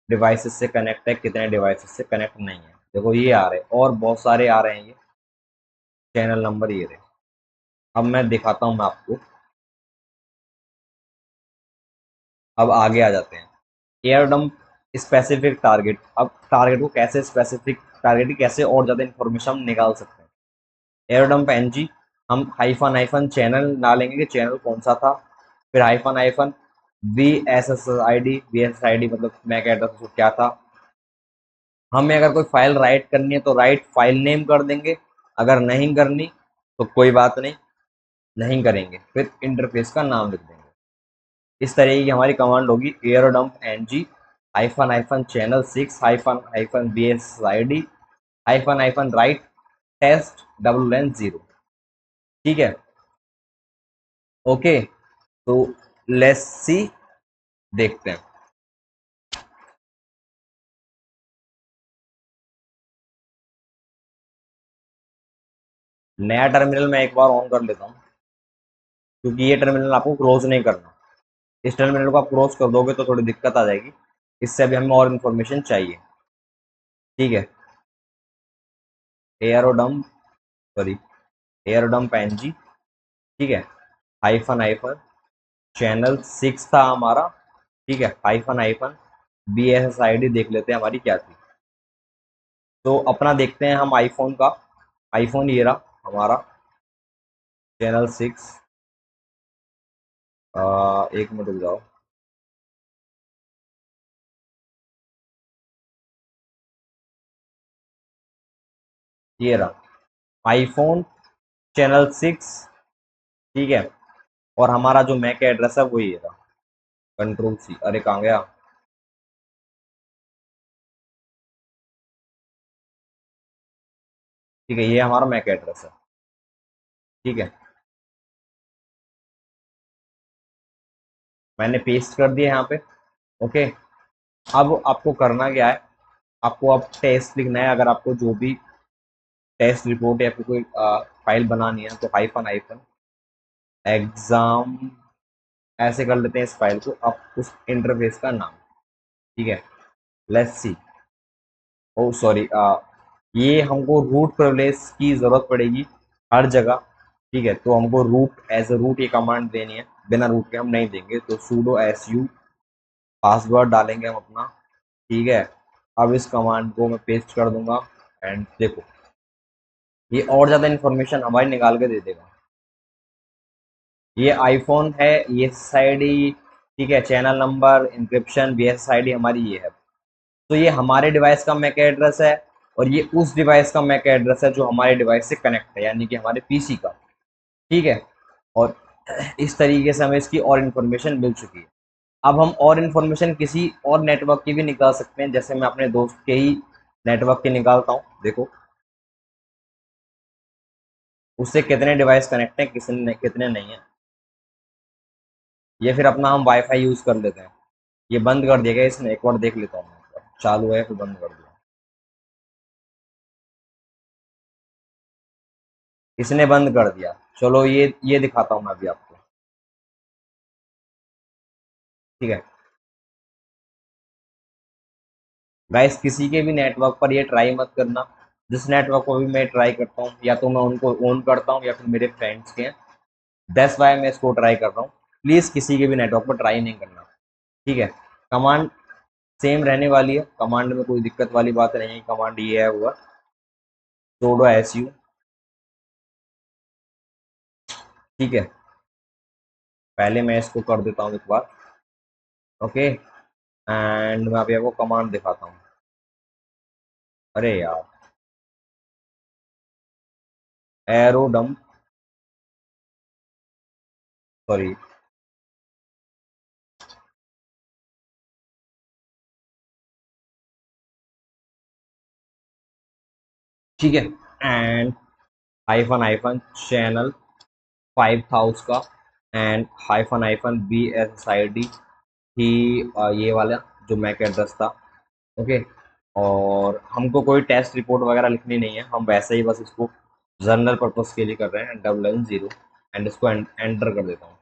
डिवाइसेस से कनेक्ट है, कितने डिवाइसेस से कनेक्ट नहीं है। देखो ये आ रहे हैं, और बहुत सारे आ रहे हैं, ये चैनल नंबर ये रहे। अब मैं दिखाता हूँ मैं आपको। अब आगे आ जाते हैं, एयरडम स्पेसिफिक टारगेट। अब टारगेट को कैसे स्पेसिफिक टारगेट की कैसे और ज़्यादा इंफॉर्मेशन हम निकाल सकते हैं। एयरडम NG, हम हाइफन हाइफन चैनल डालेंगे कि चैनल कौन सा था, फिर हाइफन हाइफन VSSID मतलब मैक एड्रेस क्या था। हमें अगर कोई फाइल राइट करनी है तो राइट फाइल नेम कर देंगे, अगर नहीं करनी तो कोई बात नहीं, नहीं करेंगे, फिर इंटरफेस का नाम लिख देंगे। इस तरीके की हमारी कमांड होगी, airodump NG hyphen hyphen channel 6 hyphen hyphen VSSID hyphen hyphen write test WLAN 0, ठीक है। ओके, तो लेट्स सी, देखते हैं। नया टर्मिनल मैं एक बार ऑन कर लेता हूँ, क्योंकि ये टर्मिनल आपको क्लोज नहीं करना। इस टर्मिनल को आप क्लोज कर दोगे तो थोड़ी दिक्कत आ जाएगी। इससे अभी हमें और इन्फॉर्मेशन चाहिए, ठीक है। एयरोडम, सॉरी, एयरोडम पैनजी, ठीक है, हाइफन हाइफन, चैनल 6 था हमारा, ठीक है, hyphen hyphen, B S S आई डी देख लेते हैं हमारी क्या थी। तो अपना देखते हैं हम आईफोन का, आईफोन ये रहा हमारा, चैनल 6, एक मिनट रुक जाओ, ये रहा आईफोन चैनल 6, ठीक है, और हमारा जो मैक एड्रेस है वो ये रहा, कंट्रोल सी, अरे कहाँ गया, ठीक है, ये हमारा मैक एड्रेस है, ठीक है, मैंने पेस्ट कर दिया यहाँ पे, ओके। अब आपको करना क्या है, आपको अब टेस्ट लिखना है, अगर आपको जो भी टेस्ट रिपोर्ट या फिर कोई फाइल बनानी है तो हाइफन हाइफन एग्जाम ऐसे कर लेते हैं इस फाइल को, अब उस इंटरफेस का नाम, ठीक है, लेट्स सी, ओ सॉरी, ये हमको रूट प्रिविलेज की जरूरत पड़ेगी हर जगह, ठीक है, तो हमको रूट एज ए रूट ये कमांड देनी है, बिना रूट के हम नहीं देंगे, तो sudo su पासवर्ड डालेंगे हम अपना, ठीक है। अब इस कमांड को मैं पेस्ट कर दूंगा, एंड देखो ये और ज़्यादा इन्फॉर्मेशन हमारी निकाल के दे देगा। ये आईफोन है, ये एस आई डी, ठीक है, channel number, encryption, B S I I हमारी ये है। तो ये हमारे डिवाइस का मैक एड्रेस है, और ये उस डिवाइस का मैक एड्रेस है जो हमारे डिवाइस से कनेक्ट है, यानी कि हमारे पीसी का, ठीक है। और इस तरीके से हमें इसकी और इन्फॉर्मेशन मिल चुकी है। अब हम और इन्फॉर्मेशन किसी और नेटवर्क की भी निकाल सकते हैं, जैसे मैं अपने दोस्त के ही नेटवर्क की निकालता हूँ, देखो उससे कितने डिवाइस कनेक्ट हैं, कितने कितने नहीं है, ये फिर अपना हम वाईफाई यूज कर लेते हैं। ये बंद कर दिया गया इसने, एक बार देख लेता हूँ मैं, चालू है फिर बंद कर दिया, इसने बंद कर दिया। चलो ये दिखाता हूँ मैं अभी आपको, ठीक है। गाइस किसी के भी नेटवर्क पर ये ट्राई मत करना, जिस नेटवर्क को भी मैं ट्राई करता हूँ या तो मैं उनको ओन करता हूँ या फिर मेरे फ्रेंड्स के हैं, दैट्स वाई मैं इसको ट्राई कर रहा हूँ। प्लीज़ किसी के भी नेटवर्क पर ट्राई नहीं करना, ठीक है। कमांड सेम रहने वाली है, कमांड में कोई दिक्कत वाली बात नहीं है, कमांड ये है हुआ sudo su, ठीक है। पहले मैं इसको कर देता हूँ एक बार, ओके, एंड मैं अभी आपको कमांड दिखाता हूँ, अरे यार, एरोडम, सॉरी, ठीक है, एंड हाइफन हाइफन चैनल 5 था उसका, and hyphen hyphen B S I D ही, ये वाला जो मैक एड्रेस था, ओके। और हमको कोई टेस्ट रिपोर्ट वगैरह लिखनी नहीं है, हम वैसे ही बस इसको जनरल पर्पस के लिए कर रहे हैं, 11 0, एंड इसको एंटर कर देता हूँ।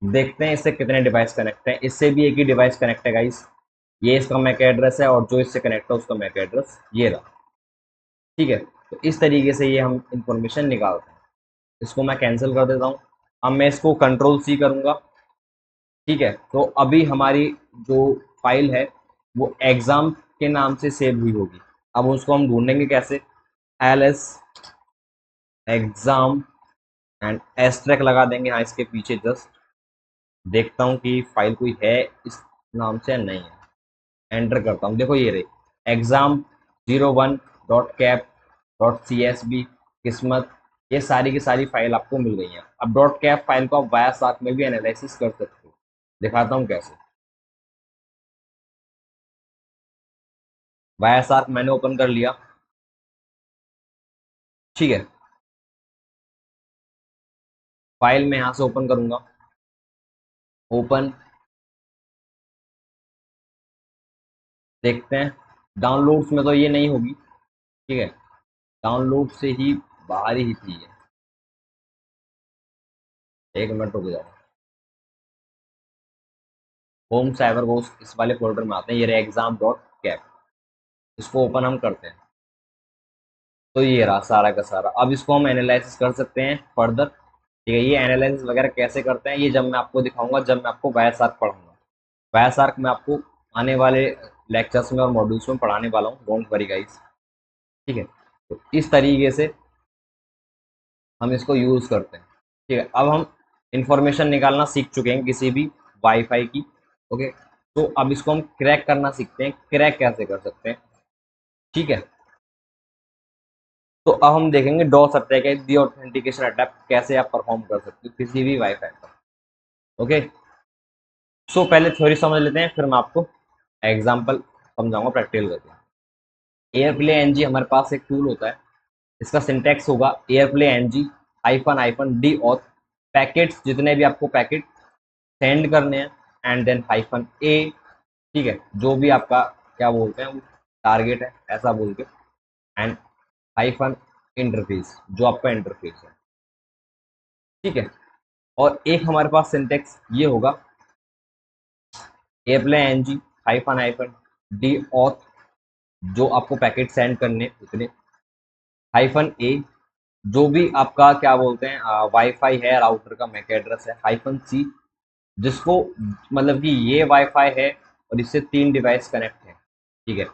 देखते हैं इससे कितने डिवाइस कनेक्ट हैं, इससे भी एक ही डिवाइस कनेक्ट है गाइस, ये इसका मैक एड्रेस है, और जो इससे कनेक्ट है उसका मैक एड्रेस ये रहा, ठीक है। तो इस तरीके से ये हम इंफॉर्मेशन निकालते हैं। इसको मैं कैंसिल कर देता हूँ, अब मैं इसको कंट्रोल सी करूँगा, ठीक है। तो अभी हमारी जो फाइल है वो एग्जाम के नाम से सेव हुई होगी। अब उसको हम ढूंढेंगे कैसे, एल एस एग्जाम एंड एस्ट्रैक लगा देंगे, हाँ इसके पीछे जस्ट देखता हूँ कि फाइल कोई है इस नाम से या नहीं है, एंटर करता हूँ, देखो ये रही एग्जाम 01.cap.csv, किस्मत, ये सारी की सारी फाइल आपको मिल गई है। अब डॉट कैप फाइल को आप वाया साथ में भी एनालिसिस कर सकते हो, दिखाता हूँ कैसे। वाया साथ मैंने ओपन कर लिया, ठीक है, फाइल में यहाँ से ओपन करूंगा, ओपन, देखते हैं, डाउनलोड्स में तो ये नहीं होगी, ठीक है, डाउनलोड से ही बाहर ही थी ये, एक मिनट रुक जाओ, होम साइबर को इस वाले फोल्डर में आते हैं, ये एग्जाम डॉट कैप, इसको ओपन हम करते हैं, तो ये रहा सारा का सारा। अब इसको हम एनालिसिस कर सकते हैं फर्दर। ठीक है, ये एनालिसिस वगैरह कैसे करते हैं ये जब मैं आपको दिखाऊंगा, जब मैं आपको वायर शार्क पढ़ाऊंगा। वायर शार्क मैं आपको आने वाले लेक्चर्स में और मॉड्यूल्स में पढ़ाने वाला हूँ, डोंट वरी गाइस। ठीक है, तो इस तरीके से हम इसको यूज़ करते हैं। ठीक है, अब हम इंफॉर्मेशन निकालना सीख चुके हैं किसी भी वाईफाई की। ओके, तो अब इसको हम क्रैक करना सीखते हैं, क्रैक कैसे कर सकते हैं। ठीक है, तो अब हम देखेंगे डॉस अटैक है, दी ऑथेंटिकेशन अटैक कैसे आप परफॉर्म कर सकते हो किसी भी वाईफाई पर। ओके, सो पहले थ्योरी समझ लेते हैं, फिर मैं आपको एग्जांपल समझाऊंगा प्रैक्टिकल करके। एयरप्ले एनजी हमारे पास एक टूल होता है, इसका सिंटैक्स होगा aireplay NG hyphen hyphen deauth, packets जितने भी आपको पैकेट सेंड करने हैं, एंड देन हाइफन ए। ठीक है, जो भी आपका क्या बोलते हैं टारगेट है ऐसा बोल के, एंड हाइफन इंटरफेस जो आपका इंटरफेस है। ठीक है, और एक हमारे पास सिंटेक्स ये होगा aireplay NG hyphen hyphen deauth, जो आपको पैकेट सेंड करने उतने, हाइफन ए जो भी आपका क्या बोलते हैं वाईफाई है राउटर का मैक एड्रेस है, हाइफन सी जिसको मतलब कि ये वाईफाई है और इससे 3 डिवाइस कनेक्ट है। ठीक है,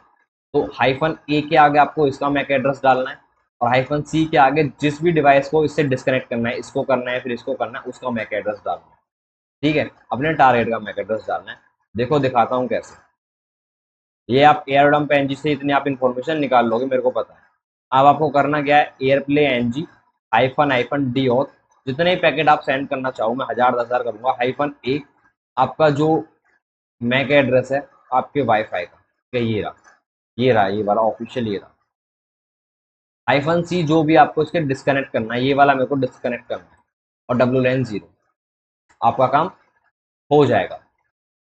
तो हाइफन ए के आगे आपको इसका मैक एड्रेस डालना है, और हाइफन सी के आगे जिस भी डिवाइस को इससे डिस्कनेक्ट करना है, इसको करना है फिर इसको करना है, उसका मैक एड्रेस डालना है। ठीक है, अपने टारगेट का मैक एड्रेस डालना है। देखो दिखाता हूँ कैसे। ये आप एयरडम्प एनजी से इतनी आप इन्फॉर्मेशन निकाल लोगे, मेरे को पता है। अब आपको करना क्या है, aireplay NG hyphen hyphen deauth, जितने पैकेट आप सेंड करना चाहो मैं 1000 10,000 करूंगा, हाइफन ए आपका जो मैक एड्रेस है आपके वाईफाई का। ठीक है, ये रहा ये वाला ऑफिशियल ये रहा। हाइफन सी जो भी आपको इसके डिस्कनेक्ट करना है, ये वाला मेरे को डिस्कनेक्ट करना है, और डब्ल्यू लैन 0, आपका काम हो जाएगा।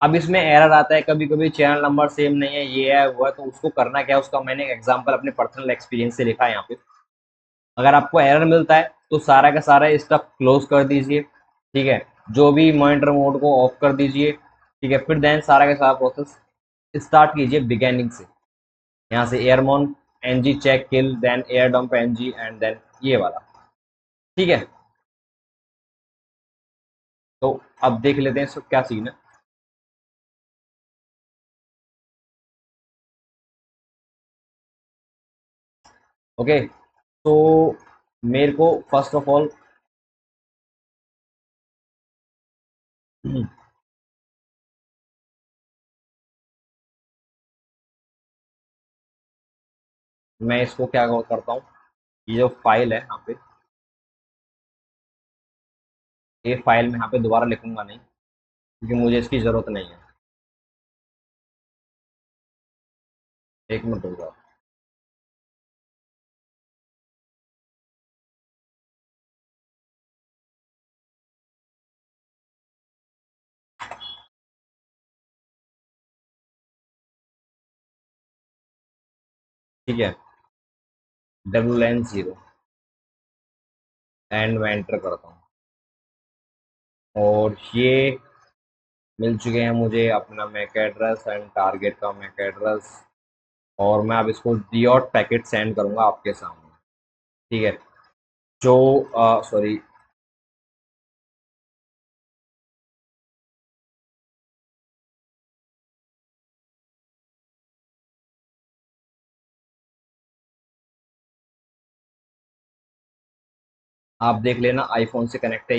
अब इसमें एरर आता है कभी कभी, चैनल नंबर सेम नहीं है, ये है वो है, तो उसको करना क्या है, उसका मैंने एक एग्जांपल अपने पर्सनल एक्सपीरियंस से लिखा है यहाँ पे। अगर आपको एरर मिलता है तो सारा का सारा स्टफ क्लोज कर दीजिए। ठीक है, जो भी मॉनिटर मोड को ऑफ कर दीजिए। ठीक है, फिर देन सारा का सारा प्रोसेस स्टार्ट कीजिए बिगेनिंग से, यहाँ से airmon NG check kill, then air dump NG, and then ये वाला। ठीक है, तो अब देख लेते हैं इसको क्या सीन है। ओके, तो मेरे को फर्स्ट ऑफ ऑल मैं इसको क्या करता हूँ, ये जो फाइल है यहाँ पे, ये फाइल मैं यहाँ पे दोबारा लिखूंगा नहीं, क्योंकि मुझे इसकी ज़रूरत नहीं है। एक मिनट होगा। ठीक है, डब्ल्यू लैन 0, एंड मैं एंटर करता हूँ, और ये मिल चुके हैं मुझे अपना मैक एड्रेस एंड टारगेट का मैक एड्रेस, और मैं अब इसको डीऑट पैकेट सेंड करूँगा आपके सामने। ठीक है, जो सॉरी, आप देख लेना आईफोन से कनेक्ट है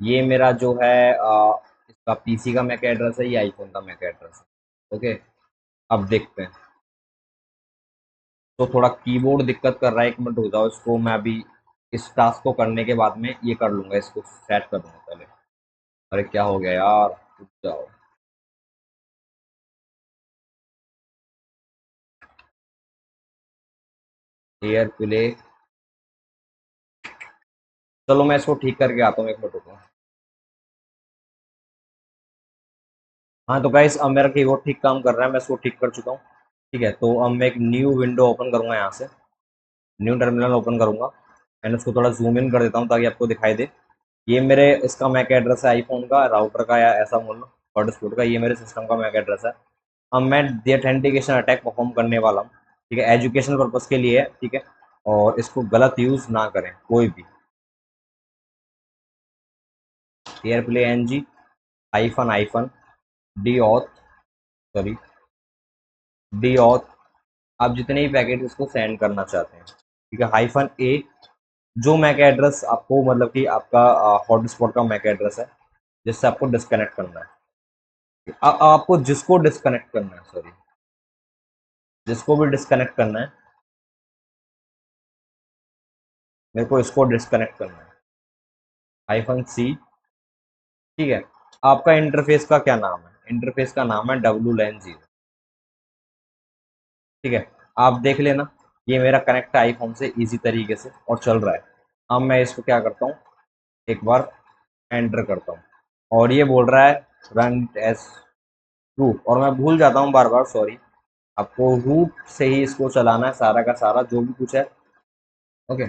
ये मेरा जो है इसका पीसी का मैक एड्रेस है, ये आईफोन का मैक एड्रेस है। ओके, अब देखते हैं। तो थोड़ा कीबोर्ड दिक्कत कर रहा है, 1 मिनट हो जाओ, इसको मैं अभी इस टास्क को करने के बाद में ये कर लूँगा, इसको सेट कर दूँगा पहले। अरे क्या हो गया यार, रुक जाओ। एयर प्ले, चलो मैं इसको ठीक करके आता हूँ, 1 मिनट रुको। हाँ तो गाइस, अब मेरा कीबोर्ड ठीक काम कर रहा है, मैं इसको ठीक कर चुका हूँ। ठीक है, तो अब मैं एक न्यू विंडो ओपन करूँगा, यहाँ से न्यू टर्मिनल ओपन करूँगा, एंड उसको थोड़ा जूम इन कर देता हूँ ताकि आपको दिखाई दे। ये मेरे इसका मैक एड्रेस है आईफोन का, राउटर का, या ऐसा बोल लो हॉटस्पॉट का, ये मेरे सिस्टम का मैक एड्रेस है। अब मैं दी ऑथेंटिकेशन अटैक परफॉर्म करने वाला हूँ। ठीक है, एजुकेशन पर्पज़ के लिए है। ठीक है, और इसको गलत यूज ना करें कोई भी। Aireplay NG hyphen hyphen deauth, sorry deauth, आप जितने ही पैकेट इसको सेंड करना चाहते हैं, ठीक है, हाइफन ए, जो मैक एड्रेस आपको मतलब कि आपका हॉटस्पॉट का मैक एड्रेस है जिससे आपको डिस्कनेक्ट करना है। आपको जिसको डिस्कनेक्ट करना है, सॉरी, जिसको भी डिस्कनेक्ट करना है, मेरे को इसको डिस्कनेक्ट करना है, हाइफन सी, ठीक है। आपका इंटरफेस का क्या नाम है? इंटरफेस का नाम है डब्लू लैन जीरो, ठीक है। आप देख लेना, ये मेरा कनेक्ट है आईफोन से इजी तरीके से और चल रहा है। अब मैं इसको क्या करता हूँ, एक बार एंटर करता हूँ और ये बोल रहा है रन एज रूट, और मैं भूल जाता हूँ बार बार, सॉरी। आपको रूट से ही इसको चलाना है सारा का सारा जो भी कुछ है, ओके।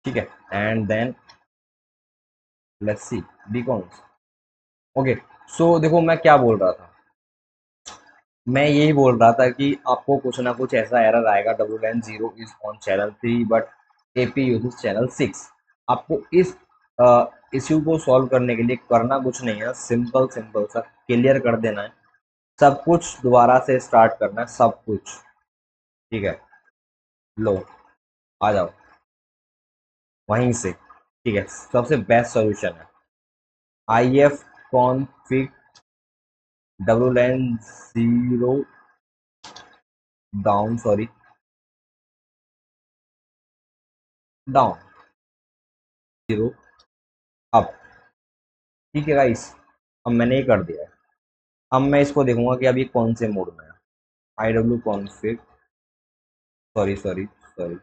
ठीक है, and then let's see beacons, okay. So देखो मैं क्या बोल रहा था, मैं यही बोल रहा था कि आपको कुछ ना कुछ ऐसा एरर आएगा, W LAN zero is on channel 3 but AP uses channel 6। आपको इस इश्यू को सॉल्व करने के लिए करना कुछ नहीं है, सिंपल सिंपल सा क्लियर कर देना है, सब कुछ दोबारा से स्टार्ट करना है, सब कुछ, ठीक है। लो, आ जाओ वहीं से, ठीक है। सबसे बेस्ट सॉल्यूशन है I F config W LAN zero down, sorry down zero up, ठीक है गाइस। अब मैंने ये कर दिया है। अब मैं इसको देखूंगा कि अभी कौन से मोड में है, I W config, sorry sorry sorry,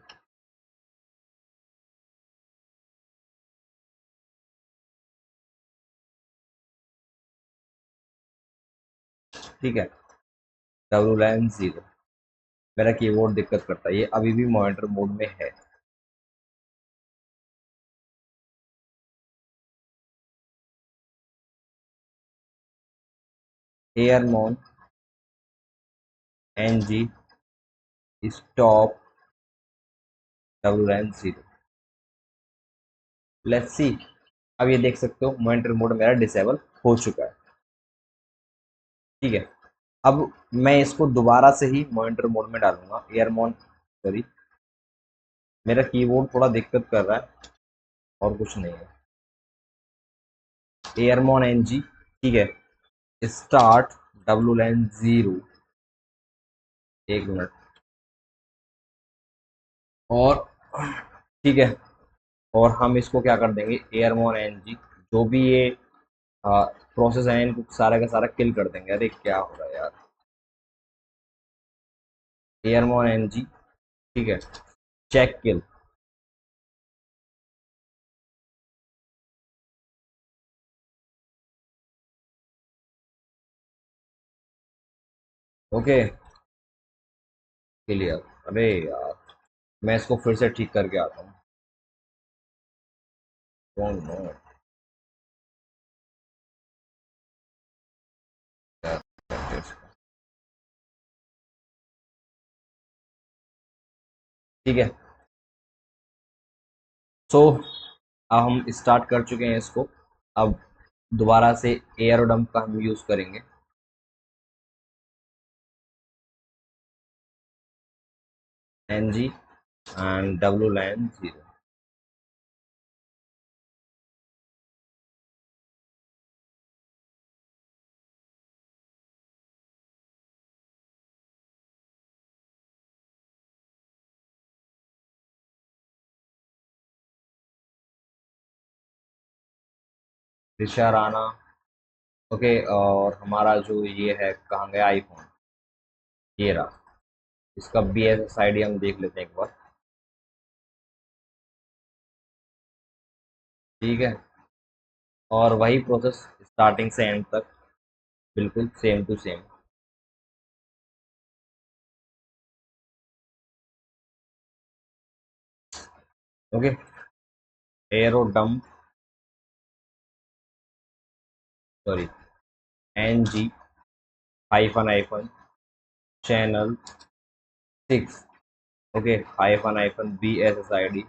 ठीक है, डब्ल्यू लाइन जीरो, मेरा कीबोर्ड दिक्कत करता है, ये अभी भी मॉनिटर मोड में है। Airmon N G stop W line zero, let's see. अब ये देख सकते हो मॉनिटर मोड मेरा डिसेबल हो चुका है, ठीक है। अब मैं इसको दोबारा से ही मॉनिटर मोड में डालूंगा, एयरमोन, सॉरी, मेरा कीबोर्ड थोड़ा दिक्कत कर रहा है और कुछ नहीं है। एयरमोन एन जी, ठीक है, स्टार्ट डब्ल्यू लाइन जीरो, एक मिनट, और ठीक है, और हम इसको क्या कर देंगे, एयरमोन एन जी, जो भी ये प्रोसेस है इनको सारा का सारा किल कर देंगे। अरे क्या हो रहा है यार, एयरमोन एन जी, ठीक है, चेक किल, ओके, क्लियर। अरे यार, मैं इसको फिर से ठीक करके आता हूँ, डोंट नो यार, ठीक है। सो अब हम स्टार्ट कर चुके हैं इसको, अब दोबारा से एयरोडम का हम यूज़ करेंगे, N G and W line zero, Disha Rana, okay. और हमारा जो ये है कहाँ गया आईफोन, ये रहा, इसका बी एस एस आई डी हम देख लेते हैं एक बार, ठीक है। और वही प्रोसेस स्टार्टिंग से एंड तक, बिल्कुल same to same, okay. Airodump, sorry, NG hyphen hyphen channel 6, okay, hyphen hyphen BSSID,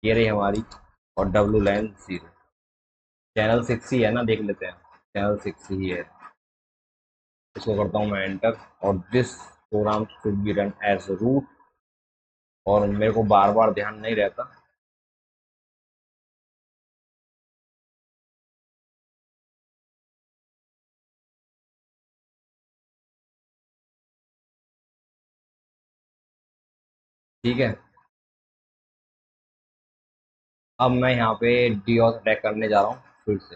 ये रही हमारी, और डब्लू लैन 0। चैनल 6 ही है ना, देख लेते हैं, चैनल 6 ही है। इसको करता हूँ मैं एंटर, और this program should be run as root, और मेरे को बार बार ध्यान नहीं रहता। ठीक है, अब मैं यहाँ पे डीओस अटैक करने जा रहा हूँ फिर से।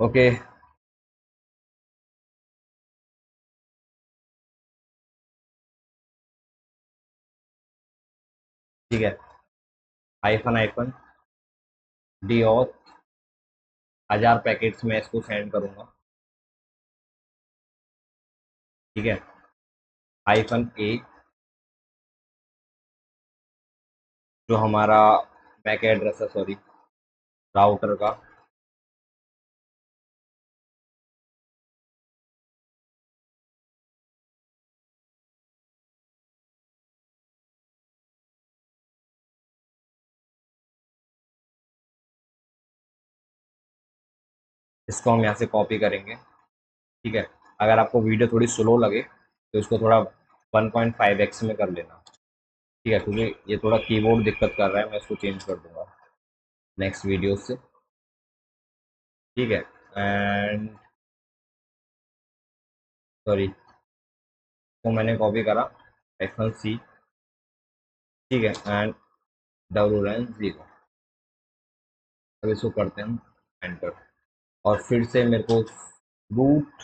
ओके, ठीक है, हाइफन हाइफन डीओस 1000 पैकेट्स में इसको सेंड करूंगा। ठीक है, हाइफन ए, जो हमारा बैक एड्रेस है, सॉरी, राउटर का, इसको हम यहाँ से कॉपी करेंगे। ठीक है, अगर आपको वीडियो थोड़ी स्लो लगे तो इसको थोड़ा 1.5x में कर लेना। ठीक है, क्योंकि ये थोड़ा कीबोर्ड दिक्कत कर रहा है, मैं इसको चेंज कर दूंगा नेक्स्ट वीडियो से। ठीक है, एंड सॉरी, तो मैंने कॉपी करा, -C, ठीक है, एंड डब्लू रन 0। अब इसको करते हैं एंटर, और फिर से मेरे को रूट,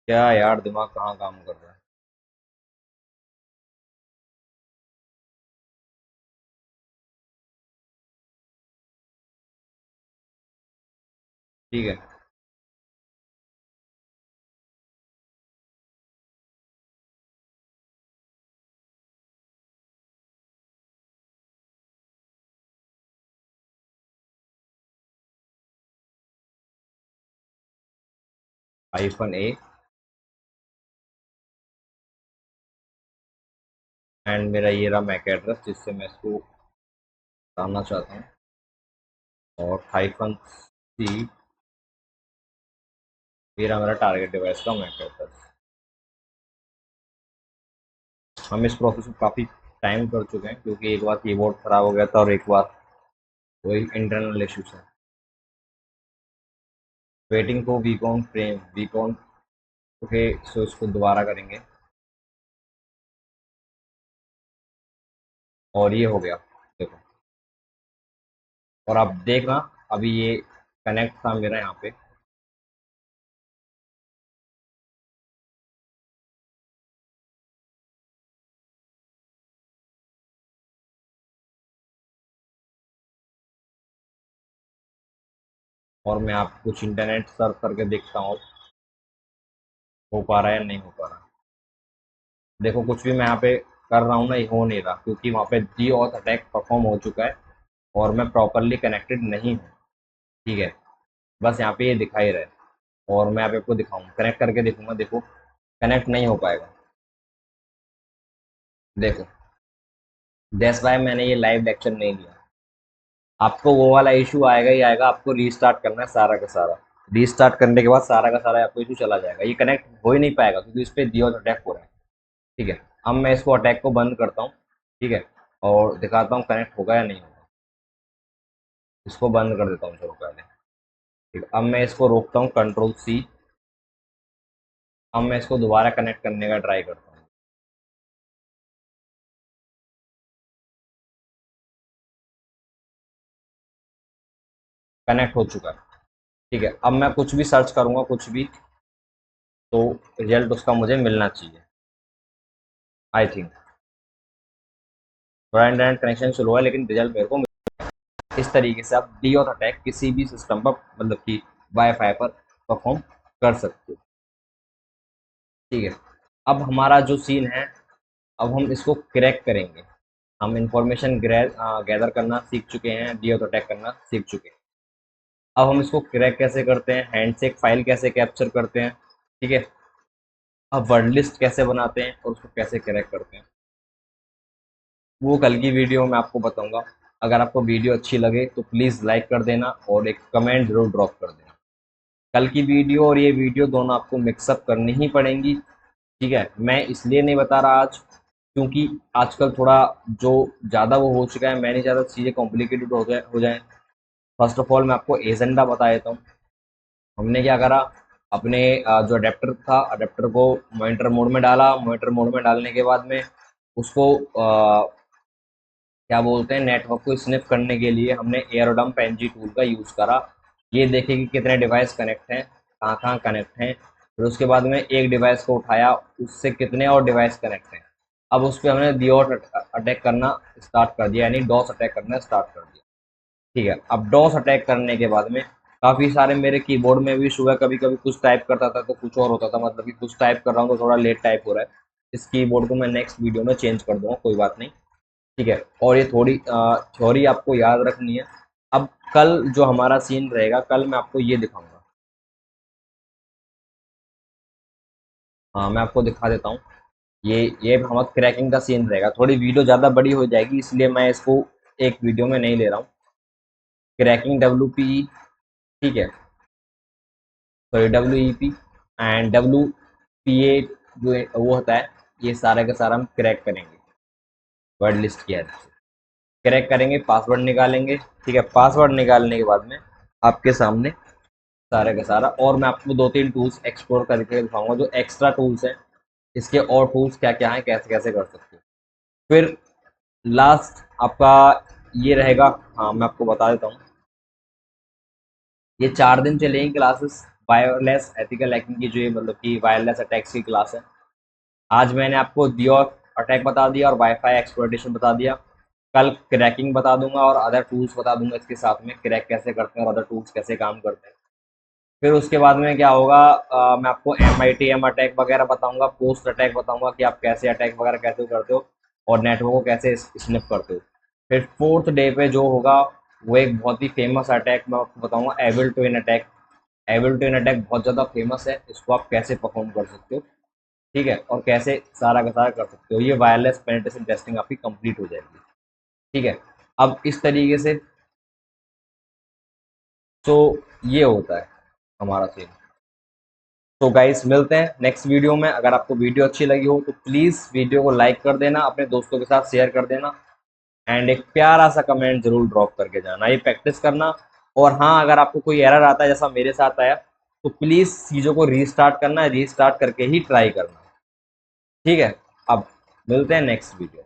क्या यार, दिमाग कहाँ काम कर रहा है। ठीक है, -A, एंड मेरा ये रहा मैक एड्रेस जिससे मैं इसको डालना चाहता हूँ, और -C, ये रहा मेरा टारगेट डिवाइस का मैक एड्रेस। हम इस प्रोसेस को काफ़ी टाइम कर चुके हैं, क्योंकि एक बार कीबोर्ड खराब हो गया था, और एक बार वही इंटरनल इश्यूज है। वेटिंग को वीकॉन फ्रेम वीकॉन, ओके, सो इसको दोबारा करेंगे, और ये हो गया, देखो, और आप देखना, अभी ये कनेक्ट था मेरा यहाँ पे, और मैं आप कुछ इंटरनेट सर्च करके देखता हूँ हो पा रहा है या नहीं हो पा रहा। देखो, कुछ भी मैं यहाँ पे कर रहा हूँ ना, ये हो नहीं रहा, क्योंकि वहाँ पे डी ऑथ अटैक परफॉर्म हो चुका है, और मैं प्रॉपरली कनेक्टेड नहीं हूँ। ठीक है, बस यहाँ पे ये दिखाई रहा है, और मैं यहाँ पे आपको दिखाऊंगा, कनेक्ट करके देखूंगा, देखो कनेक्ट नहीं हो पाएगा। देखो, दैट्स वाई मैंने ये लाइव लेक्चर नहीं लिया। आपको वो वाला इशू आएगा ही आएगा, आपको रीस्टार्ट करना है सारा का सारा। रीस्टार्ट करने के बाद सारा का सारा आपको इशू चला जाएगा, ये कनेक्ट हो ही नहीं पाएगा, क्योंकि इस पर DDoS अटैक हो रहा है। ठीक है, अब मैं इसको अटैक को बंद करता हूँ। ठीक है, और दिखाता हूँ कनेक्ट होगा या नहीं होगा। इसको बंद कर देता हूँ चलो पहले। ठीक है, अब मैं इसको रोकता हूँ, Ctrl+C। अब मैं इसको दोबारा कनेक्ट करने का ट्राई करता हूँ। कनेक्ट हो चुका है। ठीक है, अब मैं कुछ भी सर्च करूँगा, कुछ भी, तो रिजल्ट उसका मुझे मिलना चाहिए, आई थिंक। थोड़ा इंटरनेट कनेक्शन स्लो है, लेकिन रिजल्ट मेरे को इस तरीके से आप DDoS अटैक किसी भी सिस्टम पर, मतलब कि वाईफाई पर परफॉर्म कर सकते हो। ठीक है, अब हमारा जो सीन है, अब हम इसको क्रैक करेंगे। हम इंफॉर्मेशन गैदर करना सीख चुके हैं, डीओथ अटैक करना सीख चुके हैं। अब हम इसको क्रैक कैसे करते हैं, हैंड से एक फाइल कैसे कैप्चर करते हैं, ठीक है। अब वर्ड लिस्ट कैसे बनाते हैं और उसको कैसे क्रैक करते हैं, वो कल की वीडियो में आपको बताऊंगा। अगर आपको वीडियो अच्छी लगे तो प्लीज़ लाइक कर देना और एक कमेंट ज़रूर ड्रॉप कर देना। कल की वीडियो और ये वीडियो दोनों आपको मिक्सअप करनी ही पड़ेंगी, ठीक है। मैं इसलिए नहीं बता रहा आज, क्योंकि आजकल थोड़ा जो ज़्यादा वो हो चुका है, मैं नहीं चाहता चीज़ें कॉम्प्लिकेटेड हो जाए। फर्स्ट ऑफ ऑल मैं आपको एजेंडा बता देता हूँ। हमने क्या करा, अपने जो अडेप्टर था, अडेप्टर को मॉनिटर मोड में डाला। मॉनिटर मोड में डालने के बाद में उसको क्या बोलते हैं, नेटवर्क को स्निप करने के लिए हमने एयरोडम्प एनजी टूल का यूज़ करा। ये देखे कि कितने डिवाइस कनेक्ट हैं, कहाँ कहाँ कनेक्ट हैं। फिर उसके बाद में एक डिवाइस को उठाया, उससे कितने और डिवाइस कनेक्ट हैं। अब उस पर हमने डीओस अटैक करना स्टार्ट कर दिया, यानी डॉस अटैक करना स्टार्ट कर दिया, ठीक है। अब डॉस अटैक करने के बाद में काफ़ी सारे मेरे कीबोर्ड में भी इशू है। कभी कभी कुछ टाइप करता था तो कुछ और होता था, मतलब कि कुछ टाइप कर रहा हूँ तो थोड़ा लेट टाइप हो रहा है। इस कीबोर्ड को मैं नेक्स्ट वीडियो में चेंज कर दूंगा, कोई बात नहीं, ठीक है। और ये थोड़ी थ्योरी आपको याद रखनी है। अब कल जो हमारा सीन रहेगा, कल मैं आपको ये दिखाऊंगा। हाँ, मैं आपको दिखा देता हूँ। ये हमारा क्रैकिंग का सीन रहेगा। थोड़ी वीडियो ज़्यादा बड़ी हो जाएगी, इसलिए मैं इसको एक वीडियो में नहीं ले रहा हूँ। क्रैकिंग WPE, ठीक है, सॉरी WEP एंड WPA जो वो होता है, ये सारा का सारा हम क्रैक करेंगे वर्ड लिस्ट की हेल्प से। क्रैक करेंगे, पासवर्ड निकालेंगे, ठीक है। पासवर्ड निकालने के बाद में आपके सामने सारा का सारा, और मैं आपको दो तीन टूल्स एक्सप्लोर करके दिखाऊंगा जो एक्स्ट्रा टूल्स हैं। इसके और टूल्स क्या क्या हैं, कैसे कैसे कर सकते हो। फिर लास्ट आपका ये रहेगा। हाँ, मैं आपको बता देता हूँ। ये 4 दिन चलेंगी क्लासेस, वायरलेस एथिकल हैकिंग की, जो ये मतलब कि वायरलेस अटैक्स की क्लास है। आज मैंने आपको दियो अटैक बता दिया और वाईफाई एक्सप्लॉइटेशन बता दिया। कल क्रैकिंग बता दूंगा और अदर टूल्स बता दूंगा इसके साथ में, क्रैक कैसे करते हैं और अदर टूल्स कैसे काम करते हैं। फिर उसके बाद में क्या होगा, मैं आपको MITM अटैक वगैरह बताऊंगा, पोस्ट अटैक बताऊंगा कि आप कैसे अटैक वगैरह कैसे करते हो और नेटवर्क को कैसे स्निप करते हो। फिर फोर्थ डे पे जो होगा, वो एक बहुत ही फेमस अटैक मैं आपको बताऊंगा, evil twin attack. Evil twin attack बहुत ज़्यादा फेमस है, इसको आप कैसे परफॉर्म कर सकते हो, ठीक है, और कैसे सारा का सारा कर सकते हो। ये वायरलेस पेनिट्रेशन टेस्टिंग आपकी कंप्लीट हो जाएगी, ठीक है। अब इस तरीके से तो ये होता है हमारा सीन। तो गाइस, मिलते हैं नेक्स्ट वीडियो में। अगर आपको वीडियो अच्छी लगी हो तो प्लीज़ वीडियो को लाइक कर देना, अपने दोस्तों के साथ शेयर कर देना एंड एक प्यारा सा कमेंट जरूर ड्रॉप करके जाना, ये प्रैक्टिस करना। और हाँ, अगर आपको कोई एरर आता है जैसा मेरे साथ आया, तो प्लीज़ चीज़ों को रीस्टार्ट करना है, रीस्टार्ट करके ही ट्राई करना, ठीक है। अब मिलते हैं नेक्स्ट वीडियो।